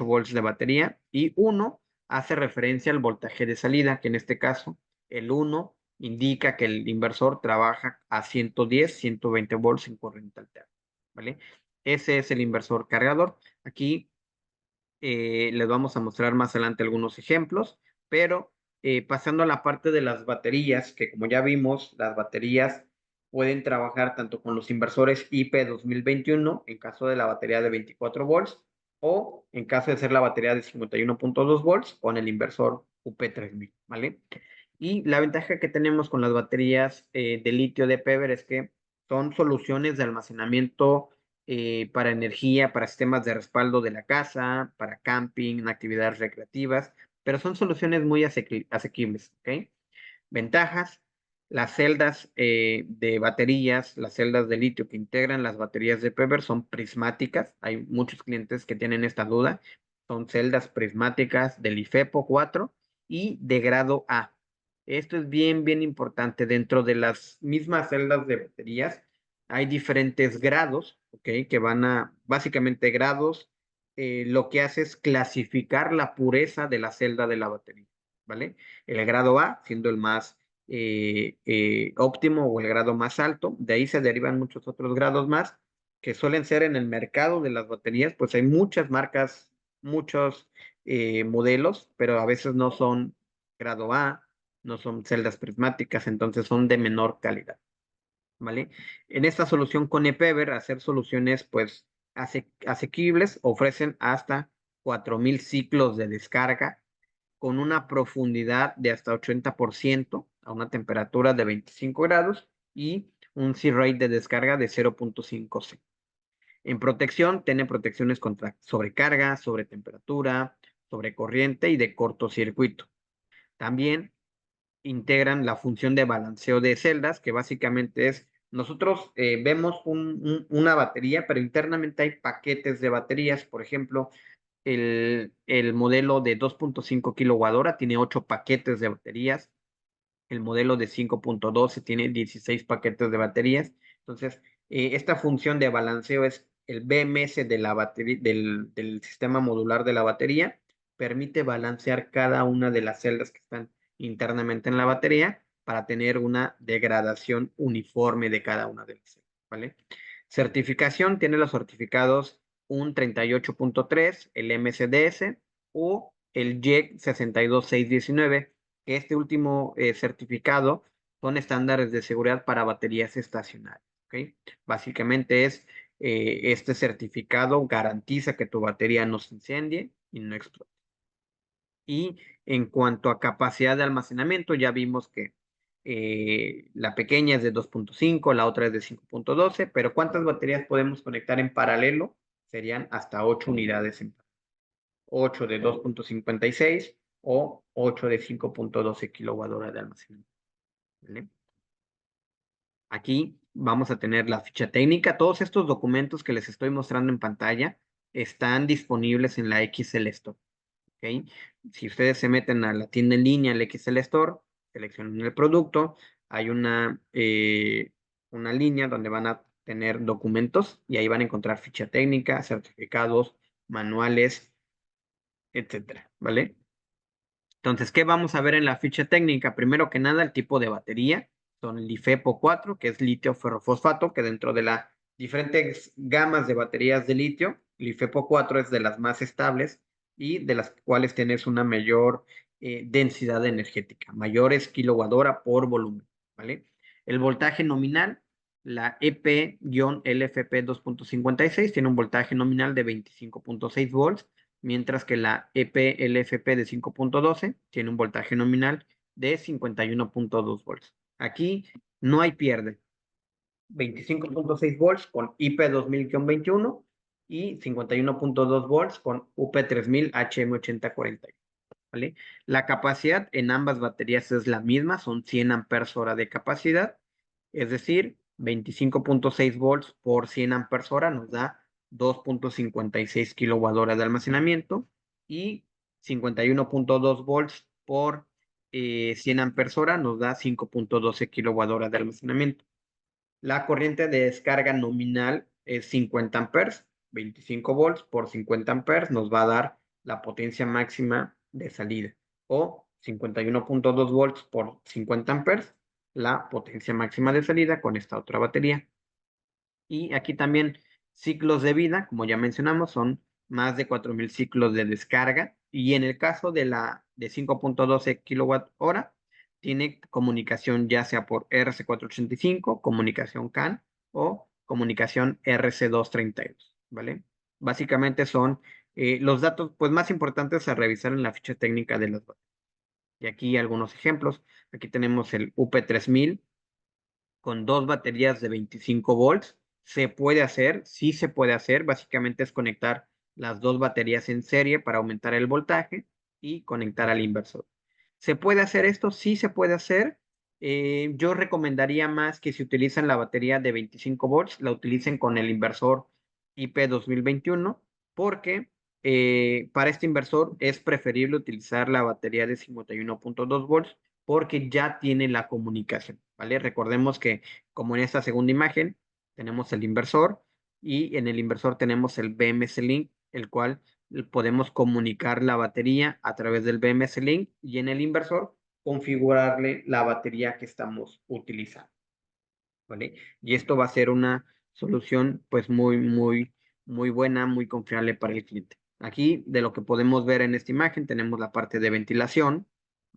volts de batería. Y 1 hace referencia al voltaje de salida, que en este caso el 1 indica que el inversor trabaja a 110, 120 volts en corriente alterna, ¿vale? Ese es el inversor cargador. Aquí les vamos a mostrar más adelante algunos ejemplos, pero pasando a la parte de las baterías, que como ya vimos, las baterías pueden trabajar tanto con los inversores IP 2021 en caso de la batería de 24 volts o en caso de ser la batería de 51.2 volts con el inversor UP3000, ¿vale? Y la ventaja que tenemos con las baterías de litio de Pever es que son soluciones de almacenamiento para energía, para sistemas de respaldo de la casa, para camping, en actividades recreativas, pero son soluciones muy asequibles, ¿ok? Ventajas: las celdas de baterías, las celdas de litio que integran las baterías de Pever son prismáticas. Hay muchos clientes que tienen esta duda. Son celdas prismáticas del IFEPO 4 y de grado A. Esto es bien, bien importante. Dentro de las mismas celdas de baterías hay diferentes grados, ¿ok? Que van a, básicamente grados, lo que hace es clasificar la pureza de la celda de la batería, ¿vale? El grado A siendo el más óptimo o el grado más alto. De ahí se derivan muchos otros grados más que suelen ser en el mercado de las baterías, pues hay muchas marcas, muchos modelos, pero a veces no son grado A, no son celdas prismáticas, entonces son de menor calidad, ¿vale? En esta solución con ePever, hacer soluciones pues asequibles, ofrecen hasta 4000 ciclos de descarga con una profundidad de hasta 80% a una temperatura de 25 grados y un C-rate de descarga de 0.5 C. En protección, tiene protecciones contra sobrecarga, sobretemperatura, sobre corriente y de cortocircuito. También integran la función de balanceo de celdas, que básicamente es, nosotros vemos una batería, pero internamente hay paquetes de baterías. Por ejemplo, el modelo de 2.5 kWh tiene 8 paquetes de baterías. El modelo de 5.12 tiene 16 paquetes de baterías. Entonces, esta función de balanceo es el BMS de la batería, del sistema modular de la batería, permite balancear cada una de las celdas que están internamente en la batería para tener una degradación uniforme de cada una de las celdas, ¿vale? Certificación, tiene los certificados un 38.3, el MCDS o el JEC 62619, que este último certificado son estándares de seguridad para baterías estacionarias, ¿ok? Básicamente este certificado garantiza que tu batería no se incendie y no explote. Y en cuanto a capacidad de almacenamiento, ya vimos que la pequeña es de 2.5, la otra es de 5.12, pero ¿cuántas baterías podemos conectar en paralelo? Serían hasta 8 unidades en paralelo. 8 de 2.56 o 8 de 5.12 kWh de almacenamiento, ¿vale? Aquí vamos a tener la ficha técnica. Todos estos documentos que les estoy mostrando en pantalla están disponibles en la XL Store. ¿Ok? Si ustedes se meten a la tienda en línea, el XL Store, seleccionan el producto, hay una línea donde van a tener documentos y ahí van a encontrar ficha técnica, certificados, manuales, etcétera, ¿vale? Entonces, ¿qué vamos a ver en la ficha técnica? Primero que nada, el tipo de batería. Son LiFePO 4, que es litio ferrofosfato, que dentro de las diferentes gamas de baterías de litio, LiFePO 4 es de las más estables y de las cuales tienes una mayor densidad energética, mayores kilowatt-hora por volumen, ¿vale? El voltaje nominal, la EP-LFP 2.56 tiene un voltaje nominal de 25.6 volts, mientras que la EP-LFP de 5.12 tiene un voltaje nominal de 51.2 volts. Aquí no hay pierde. 25.6 volts con IP2000-21 y 51.2 volts con UP3000 HM8040. ¿Vale? La capacidad en ambas baterías es la misma, son 100 amperes hora de capacidad, es decir, 25.6 volts por 100 amperes hora nos da 2.56 kWh de almacenamiento y 51.2 volts por 100 amperes hora nos da 5.12 kWh de almacenamiento. La corriente de descarga nominal es 50 amperes, 25 volts por 50 amperes nos va a dar la potencia máxima de salida, o 51.2 volts por 50 amperes, la potencia máxima de salida con esta otra batería. Y aquí también ciclos de vida, como ya mencionamos, son más de 4.000 ciclos de descarga. Y en el caso de la de 5.12 kWh, tiene comunicación ya sea por RC485, comunicación CAN o comunicación RC232, ¿vale? Básicamente son los datos pues, más importantes a revisar en la ficha técnica de las baterías. Y aquí algunos ejemplos. Aquí tenemos el UP3000 con dos baterías de 25 volts. Se puede hacer, sí se puede hacer. Básicamente es conectar las dos baterías en serie para aumentar el voltaje y conectar al inversor. ¿Se puede hacer esto? Sí se puede hacer. Yo recomendaría más que si utilizan la batería de 25 volts, la utilicen con el inversor IP2021, porque para este inversor es preferible utilizar la batería de 51.2 volts porque ya tiene la comunicación, ¿vale? Recordemos que como en esta segunda imagen tenemos el inversor y en el inversor tenemos el BMS Link, el cual podemos comunicar la batería a través del BMS Link y en el inversor configurarle la batería que estamos utilizando, ¿vale? Y esto va a ser una solución pues muy buena, muy confiable para el cliente. Aquí de lo que podemos ver en esta imagen tenemos la parte de ventilación,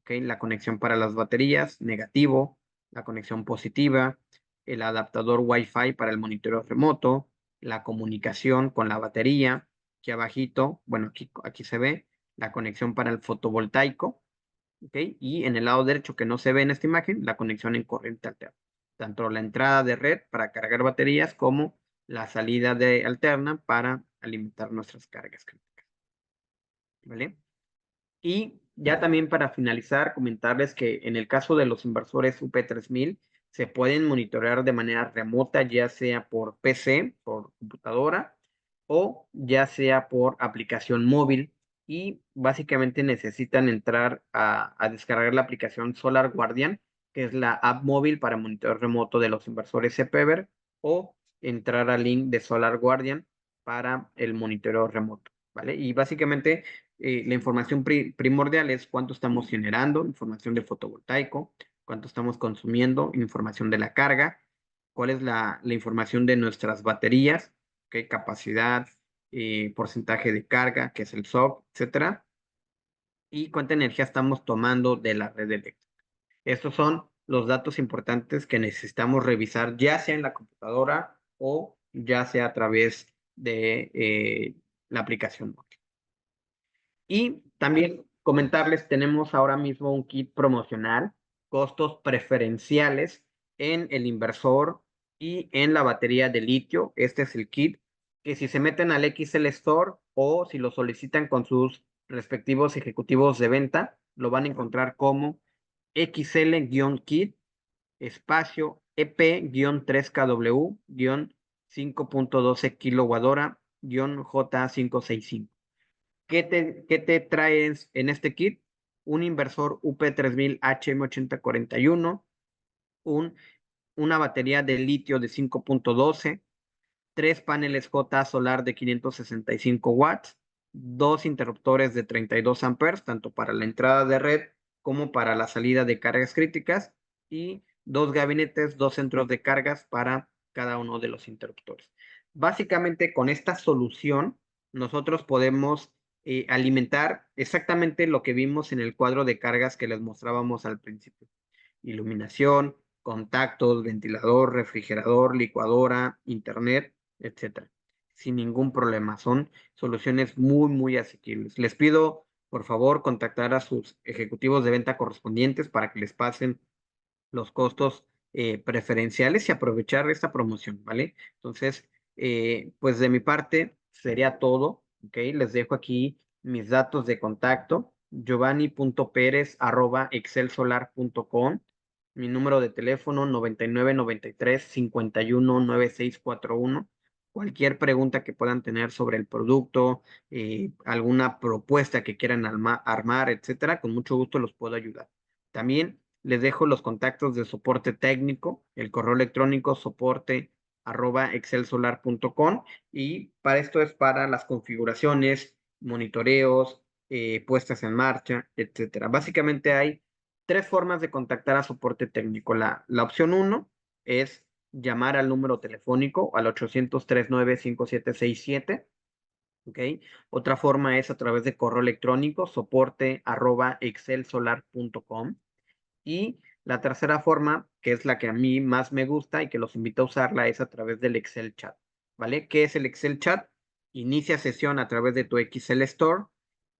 ¿ok? La conexión para las baterías, negativo, la conexión positiva, el adaptador Wi-Fi para el monitoreo remoto, la comunicación con la batería, aquí abajito, bueno, aquí se ve la conexión para el fotovoltaico, ¿ok? Y en el lado derecho que no se ve en esta imagen, la conexión en corriente alterna. Tanto la entrada de red para cargar baterías como la salida de alterna para alimentar nuestras cargas críticas, ¿vale? Y ya también para finalizar, comentarles que en el caso de los inversores UP3000 se pueden monitorear de manera remota, ya sea por PC, por computadora, o ya sea por aplicación móvil. Y básicamente necesitan entrar a descargar la aplicación Solar Guardian, que es la app móvil para monitoreo remoto de los inversores CPEVER, o entrar al link de Solar Guardian para el monitoreo remoto, ¿vale? Y básicamente la información primordial es cuánto estamos generando, información de fotovoltaico, cuánto estamos consumiendo, información de la carga, cuál es la información de nuestras baterías, qué capacidad, porcentaje de carga, que es el SOC, etcétera, y cuánta energía estamos tomando de la red eléctrica. Estos son los datos importantes que necesitamos revisar, ya sea en la computadora o ya sea a través de la aplicación móvil. Y también comentarles, tenemos ahora mismo un kit promocional, costos preferenciales en el inversor y en la batería de litio. Este es el kit que si se meten al XL Store o si lo solicitan con sus respectivos ejecutivos de venta, lo van a encontrar como XL-kit espacio EP-3KW-5.12 kWh-J565. ¿Qué te traes en este kit? Un inversor UP3000 HM8041, un, una batería de litio de 5.12, tres paneles J solar de 565 watts, dos interruptores de 32 amperes, tanto para la entrada de red como para la salida de cargas críticas, y dos gabinetes, dos centros de cargas para cada uno de los interruptores. Básicamente, con esta solución, nosotros podemos alimentar exactamente lo que vimos en el cuadro de cargas que les mostrábamos al principio: iluminación, contactos, ventilador, refrigerador, licuadora, internet, etcétera, sin ningún problema. Son soluciones muy, muy asequibles. Les pido, por favor, contactar a sus ejecutivos de venta correspondientes para que les pasen los costos preferenciales y aprovechar esta promoción, ¿vale? Entonces, pues de mi parte sería todo, ¿ok? Les dejo aquí mis datos de contacto: giovanni.perez@excelsolar.com, mi número de teléfono 9993 519641. Cualquier pregunta que puedan tener sobre el producto, alguna propuesta que quieran armar, etcétera, con mucho gusto los puedo ayudar. También les dejo los contactos de soporte técnico, el correo electrónico soporte@excelsolar.com, y para esto es para las configuraciones, monitoreos, puestas en marcha, etcétera. Básicamente hay tres formas de contactar a soporte técnico. La opción 1 es llamar al número telefónico al 800-395767. ¿Ok? Otra forma es a través de correo electrónico soporte@excelsolar.com. Y la tercera forma, que es la que a mí más me gusta y que los invito a usarla, es a través del Excel Chat, ¿vale? ¿Qué es el Excel Chat? Inicia sesión a través de tu Excel Store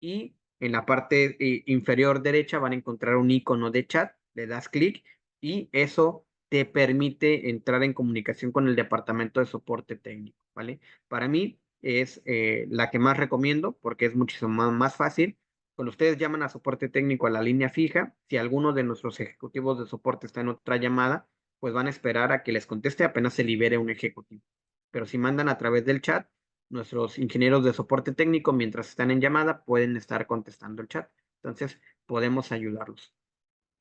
y en la parte inferior derecha van a encontrar un icono de chat, le das clic y eso te permite entrar en comunicación con el departamento de soporte técnico, ¿vale? Para mí es la que más recomiendo porque es muchísimo más fácil. Cuando ustedes llaman a soporte técnico a la línea fija, si alguno de nuestros ejecutivos de soporte está en otra llamada, pues van a esperar a que les conteste apenas se libere un ejecutivo. Pero si mandan a través del chat, nuestros ingenieros de soporte técnico, mientras están en llamada, pueden estar contestando el chat. Entonces, podemos ayudarlos.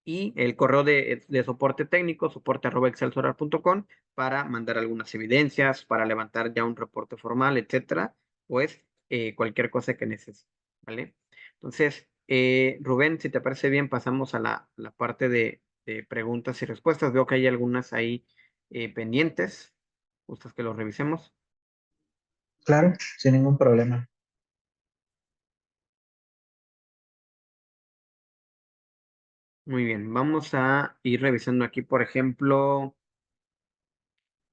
Y el correo de soporte técnico, soporte@excelsolar.com, para mandar algunas evidencias, para levantar ya un reporte formal, etcétera, pues cualquier cosa que necesiten, ¿vale? Entonces, Rubén, si te parece bien, pasamos a la parte de preguntas y respuestas. Veo que hay algunas ahí pendientes. ¿Gustas que los revisemos? Claro, sin ningún problema. Muy bien, vamos a ir revisando aquí, por ejemplo.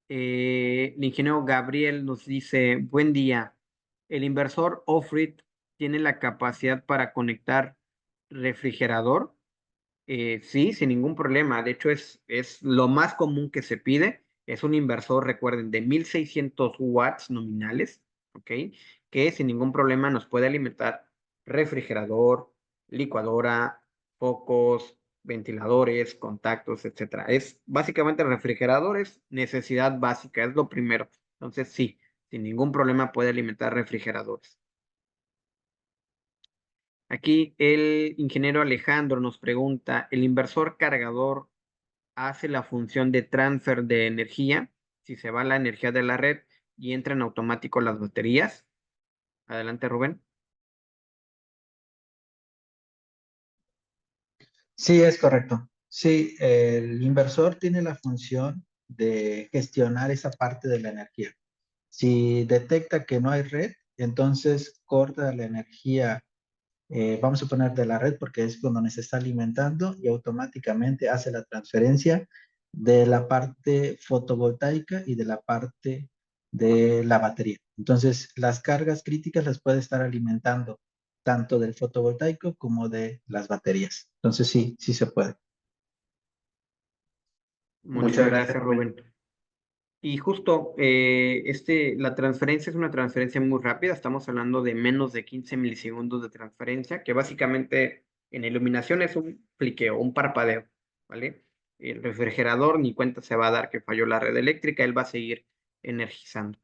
El ingeniero Gabriel nos dice: buen día, ¿el inversor Ofrit tiene la capacidad para conectar refrigerador? Sí, sin ningún problema. De hecho, es lo más común que se pide. Es un inversor, recuerden, de 1600 watts nominales, ¿ok? Que sin ningún problema nos puede alimentar refrigerador, licuadora, focos, ventiladores, contactos, etcétera. Es básicamente refrigeradores, necesidad básica, es lo primero. Entonces, sí, sin ningún problema puede alimentar refrigeradores. Aquí el ingeniero Alejandro nos pregunta, ¿el inversor cargador hace la función de transfer de energía si se va la energía de la red y entra en automático las baterías? Adelante, Rubén. Sí, es correcto. Sí, el inversor tiene la función de gestionar esa parte de la energía. Si detecta que no hay red, entonces corta la energía, vamos a poner de la red porque es donde se está alimentando y automáticamente hace la transferencia de la parte fotovoltaica y de la parte de la batería. Entonces, las cargas críticas las puede estar alimentando tanto del fotovoltaico como de las baterías. Entonces, sí, sí se puede. Muchas Muchas gracias, gracias, Rubén. Rubén. Y justo, la transferencia es una transferencia muy rápida, estamos hablando de menos de 15 milisegundos de transferencia, que básicamente en iluminación es un fliqueo, un parpadeo, ¿vale? El refrigerador ni cuenta se va a dar que falló la red eléctrica, él va a seguir energizando.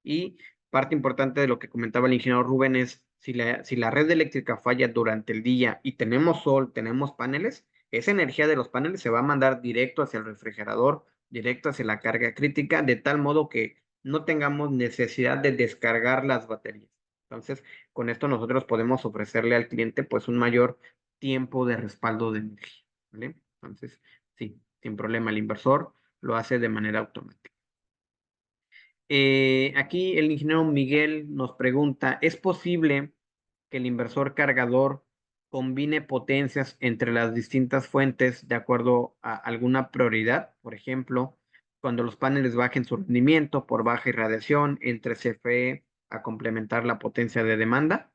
Y parte importante de lo que comentaba el ingeniero Rubén es, si la red eléctrica falla durante el día y tenemos sol, tenemos paneles, esa energía de los paneles se va a mandar directo hacia el refrigerador, directo hacia la carga crítica, de tal modo que no tengamos necesidad de descargar las baterías. Entonces, con esto nosotros podemos ofrecerle al cliente pues un mayor tiempo de respaldo de energía, ¿vale? Entonces, sí, sin problema, el inversor lo hace de manera automática. Aquí el ingeniero Miguel nos pregunta, ¿es posible que el inversor cargador combine potencias entre las distintas fuentes de acuerdo a alguna prioridad? Por ejemplo, cuando los paneles bajen su rendimiento por baja irradiación entre CFE a complementar la potencia de demanda.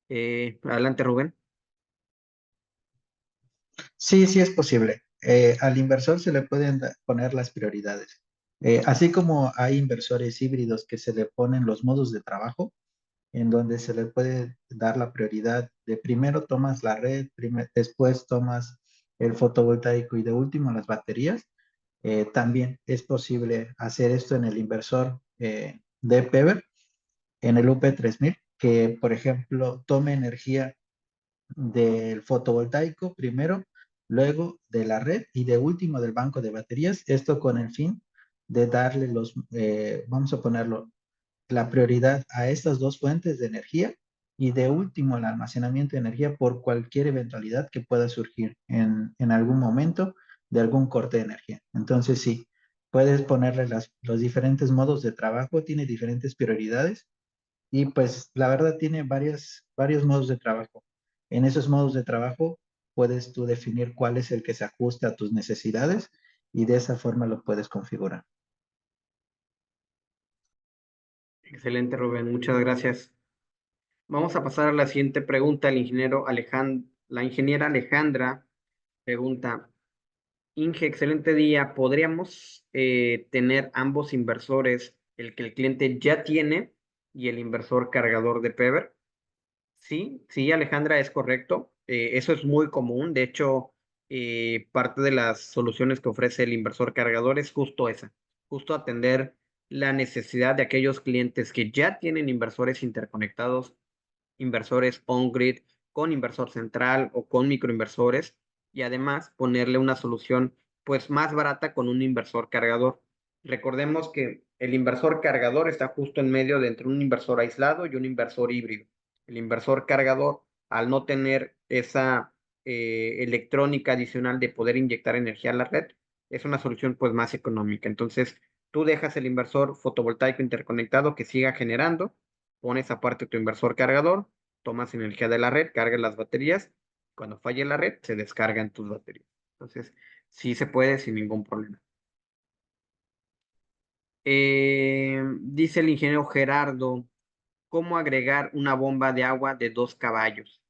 Adelante, Rubén. Sí, sí es posible. Al inversor se le pueden poner las prioridades. Así como hay inversores híbridos que se le ponen los modos de trabajo, en donde se le puede dar la prioridad de primero tomas la red, después tomas el fotovoltaico y de último las baterías. También es posible hacer esto en el inversor de Pever, en el UP3000, que por ejemplo tome energía del fotovoltaico primero, luego de la red y de último del banco de baterías. Esto con el fin de darle vamos a ponerlo, la prioridad a estas dos fuentes de energía y de último el almacenamiento de energía por cualquier eventualidad que pueda surgir en algún momento de algún corte de energía. Entonces, sí, puedes ponerle los diferentes modos de trabajo, tiene diferentes prioridades y pues la verdad tiene varios modos de trabajo. En esos modos de trabajo puedes tú definir cuál es el que se ajusta a tus necesidades y de esa forma lo puedes configurar. Excelente, Rubén. Muchas gracias. Vamos a pasar a la siguiente pregunta. La ingeniera Alejandra pregunta, Inge, excelente día. ¿Podríamos tener ambos inversores, el que el cliente ya tiene y el inversor cargador de Pever? Sí, sí, Alejandra, es correcto. Eso es muy común. De hecho, parte de las soluciones que ofrece el inversor cargador es justo esa, justo atender la necesidad de aquellos clientes que ya tienen inversores interconectados, inversores on-grid con inversor central o con microinversores, y además ponerle una solución pues más barata con un inversor cargador. Recordemos que el inversor cargador está justo en medio de entre un inversor aislado y un inversor híbrido. El inversor cargador, al no tener esa electrónica adicional de poder inyectar energía a la red, es una solución pues más económica. Entonces, tú dejas el inversor fotovoltaico interconectado que siga generando, pones aparte tu inversor cargador, tomas energía de la red, cargas las baterías, cuando falle la red, se descargan tus baterías. Entonces, sí se puede sin ningún problema. Dice el ingeniero Gerardo, ¿cómo agregar una bomba de agua de 2 caballos?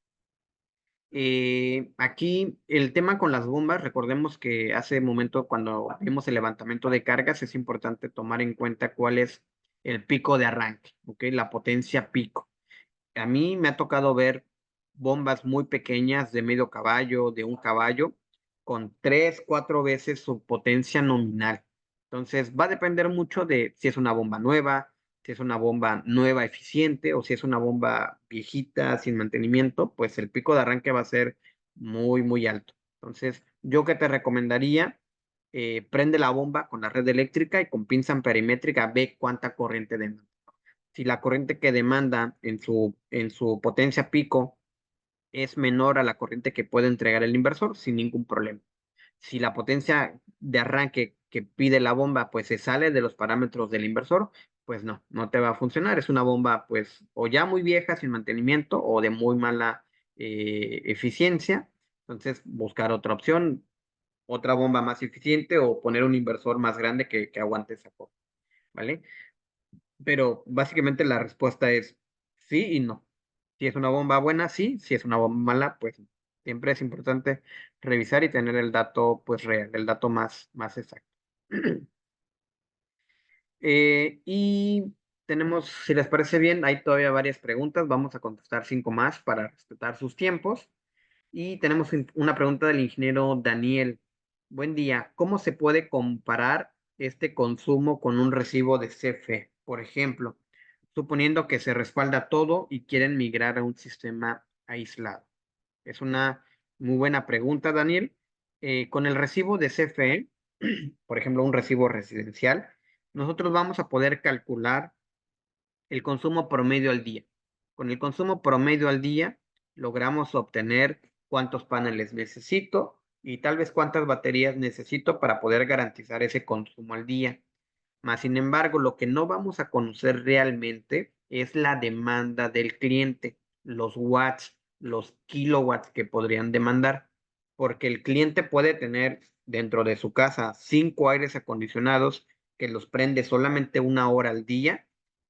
Aquí el tema con las bombas, recordemos que hace momento cuando vimos el levantamiento de cargas es importante tomar en cuenta cuál es el pico de arranque, ¿ok? La potencia pico. A mí me ha tocado ver bombas muy pequeñas de medio caballo, de un caballo, con 3, 4 veces su potencia nominal. Entonces, va a depender mucho de si es una bomba nueva, si es una bomba nueva eficiente o si es una bomba viejita sin mantenimiento, pues el pico de arranque va a ser muy, muy alto. Entonces, yo que te recomendaría, prende la bomba con la red eléctrica y con pinza amperimétrica ve cuánta corriente demanda. Si la corriente que demanda en su potencia pico es menor a la corriente que puede entregar el inversor, sin ningún problema. Si la potencia de arranque que pide la bomba pues se sale de los parámetros del inversor, pues no te va a funcionar. Es una bomba pues o ya muy vieja sin mantenimiento o de muy mala eficiencia. Entonces buscar otra opción, otra bomba más eficiente o poner un inversor más grande que aguante esa cosa, ¿vale? Pero básicamente la respuesta es sí y no. Si es una bomba buena, sí. Si es una bomba mala, pues no. Siempre es importante revisar y tener el dato pues real, el dato más exacto. Y tenemos, si les parece bien, hay todavía varias preguntas. Vamos a contestar 5 más para respetar sus tiempos. Y tenemos una pregunta del ingeniero Daniel. Buen día. ¿Cómo se puede comparar este consumo con un recibo de CFE? Por ejemplo, suponiendo que se respalda todo y quieren migrar a un sistema aislado. Es una muy buena pregunta, Daniel. Con el recibo de CFE, por ejemplo, un recibo residencial, nosotros vamos a poder calcular el consumo promedio al día. Con el consumo promedio al día logramos obtener cuántos paneles necesito y tal vez cuántas baterías necesito para poder garantizar ese consumo al día. Más sin embargo, lo que no vamos a conocer realmente es la demanda del cliente, los watts, los kilowatts que podrían demandar, porque el cliente puede tener dentro de su casa 5 aires acondicionados que los prende solamente 1 hora al día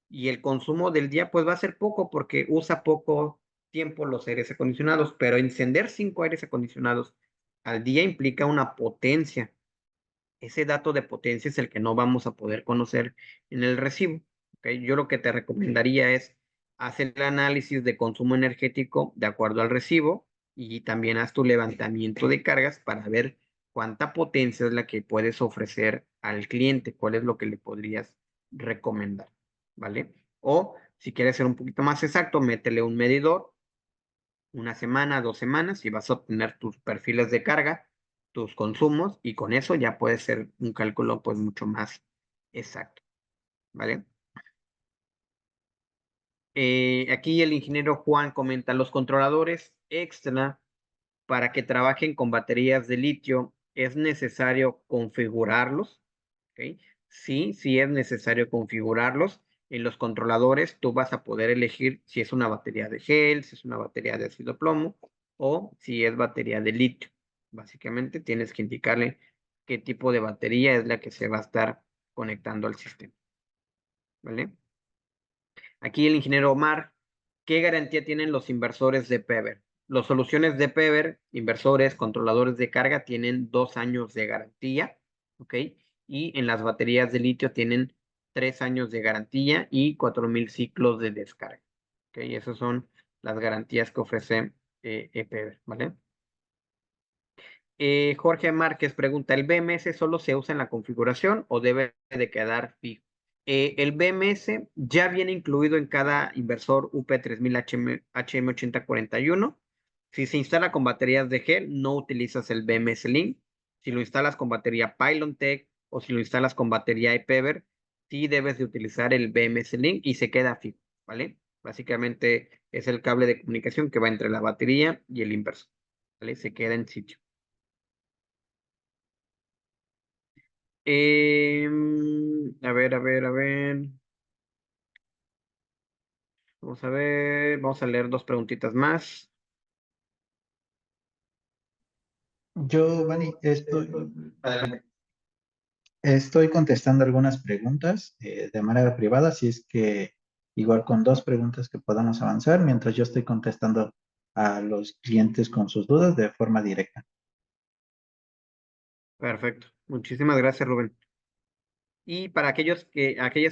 y el consumo del día pues va a ser poco porque usa poco tiempo los aires acondicionados, pero encender 5 aires acondicionados al día implica una potencia. Ese dato de potencia es el que no vamos a poder conocer en el recibo. ¿Okay? Yo lo que te recomendaría es hacer el análisis de consumo energético de acuerdo al recibo y también haz tu levantamiento de cargas para ver cuánta potencia es la que puedes ofrecer al cliente, cuál es lo que le podrías recomendar, ¿vale? O si quieres ser un poquito más exacto, métele un medidor 1 semana, 2 semanas y vas a obtener tus perfiles de carga, tus consumos y con eso ya puede ser un cálculo pues mucho más exacto, ¿vale? Aquí el ingeniero Juan comenta, los controladores extra para que trabajen con baterías de litio, ¿es necesario configurarlos? ¿Ok? Sí, sí es necesario configurarlos. En los controladores tú vas a poder elegir si es una batería de gel, si es una batería de ácido plomo o si es batería de litio. Básicamente tienes que indicarle qué tipo de batería es la que se va a estar conectando al sistema. ¿Vale? Aquí el ingeniero Omar, ¿qué garantía tienen los inversores de Pever? Las soluciones de Pever, inversores, controladores de carga, tienen 2 años de garantía, ¿ok? Y en las baterías de litio tienen 3 años de garantía y 4,000 ciclos de descarga, ¿ok? Esas son las garantías que ofrece Pever, ¿vale? Jorge Márquez pregunta, ¿el BMS solo se usa en la configuración o debe de quedar fijo? El BMS ya viene incluido en cada inversor UP3000 HM8041. Si se instala con baterías de gel, no utilizas el BMS Link. Si lo instalas con batería PylonTech o si lo instalas con batería ePever, sí debes de utilizar el BMS Link y se queda fijo, ¿vale? Básicamente es el cable de comunicación que va entre la batería y el inversor, ¿vale? Se queda en sitio. A ver, a ver, a ver. Vamos a ver, vamos a leer 2 preguntitas más. Yo, Vani, estoy contestando algunas preguntas de manera privada, así es que igual con 2 preguntas que podamos avanzar, mientras yo estoy contestando a los clientes con sus dudas de forma directa. Perfecto. Muchísimas gracias, Rubén. Y para aquellas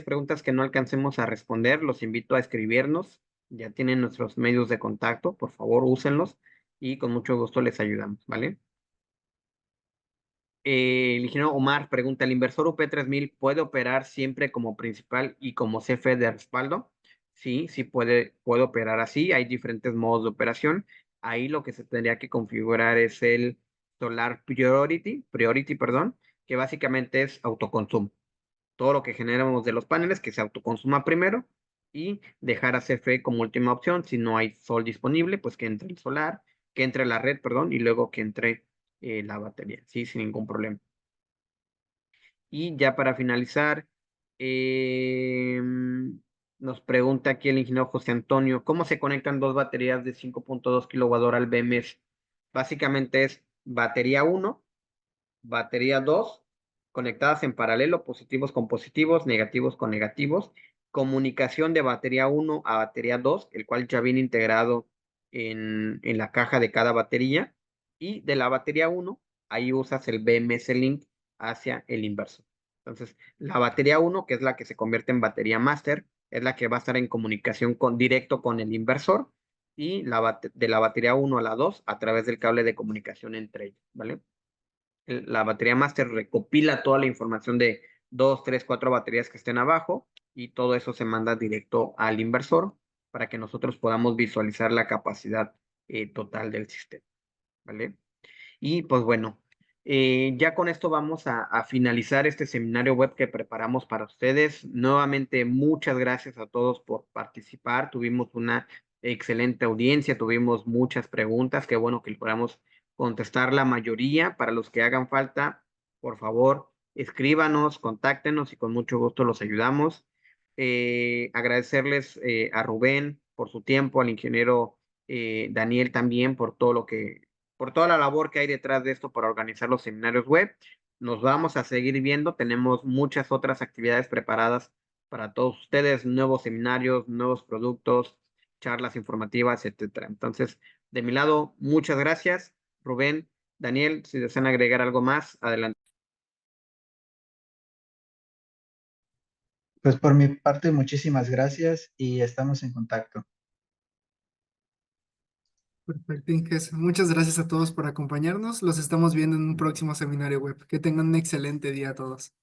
preguntas que no alcancemos a responder, los invito a escribirnos Ya tienen nuestros medios de contacto, por favor, úsenlos y con mucho gusto les ayudamos, ¿vale? El ingeniero Omar pregunta, ¿el inversor UP3000 puede operar siempre como principal y como CFE de respaldo? Sí, sí puede operar así. Hay diferentes modos de operación. Ahí lo que se tendría que configurar es el Solar Priority, perdón, que básicamente es autoconsumo. Todo lo que generamos de los paneles que se autoconsuma primero y dejar a CFE como última opción. Si no hay sol disponible, pues que entre el solar, que entre la red, perdón, y luego que entre la batería, sí, sin ningún problema. Y ya para finalizar, eh, nos pregunta aquí el ingeniero José Antonio, ¿cómo se conectan dos baterías de 5.2 kWh al BMS? Básicamente es batería 1, batería 2, conectadas en paralelo, positivos con positivos, negativos con negativos, comunicación de batería 1 a batería 2, el cual ya viene integrado en la caja de cada batería, y de la batería 1, ahí usas el BMS Link hacia el inversor. Entonces, la batería 1, que es la que se convierte en batería master, es la que va a estar en comunicación directo con el inversor, y de la batería 1 a la 2 a través del cable de comunicación entre ellos, ¿vale? La batería master recopila toda la información de 2, 3, 4 baterías que estén abajo y todo eso se manda directo al inversor para que nosotros podamos visualizar la capacidad total del sistema, ¿vale? Y pues bueno, ya con esto vamos a finalizar este seminario web que preparamos para ustedes. Nuevamente, muchas gracias a todos por participar. Tuvimos una excelente audiencia, tuvimos muchas preguntas. Qué bueno que logramos contestar la mayoría. Para los que hagan falta, por favor, escríbanos, contáctenos y con mucho gusto los ayudamos. Agradecerles a Rubén por su tiempo, al ingeniero Daniel también por toda la labor que hay detrás de esto para organizar los seminarios web. Nos vamos a seguir viendo. Tenemos muchas otras actividades preparadas para todos ustedes, nuevos seminarios, nuevos productos, charlas informativas, etcétera. Entonces, de mi lado, muchas gracias. Rubén, Daniel, si desean agregar algo más, adelante. Pues por mi parte, muchísimas gracias y estamos en contacto. Perfecto, Inges. Muchas gracias a todos por acompañarnos. Los estamos viendo en un próximo seminario web. Que tengan un excelente día a todos.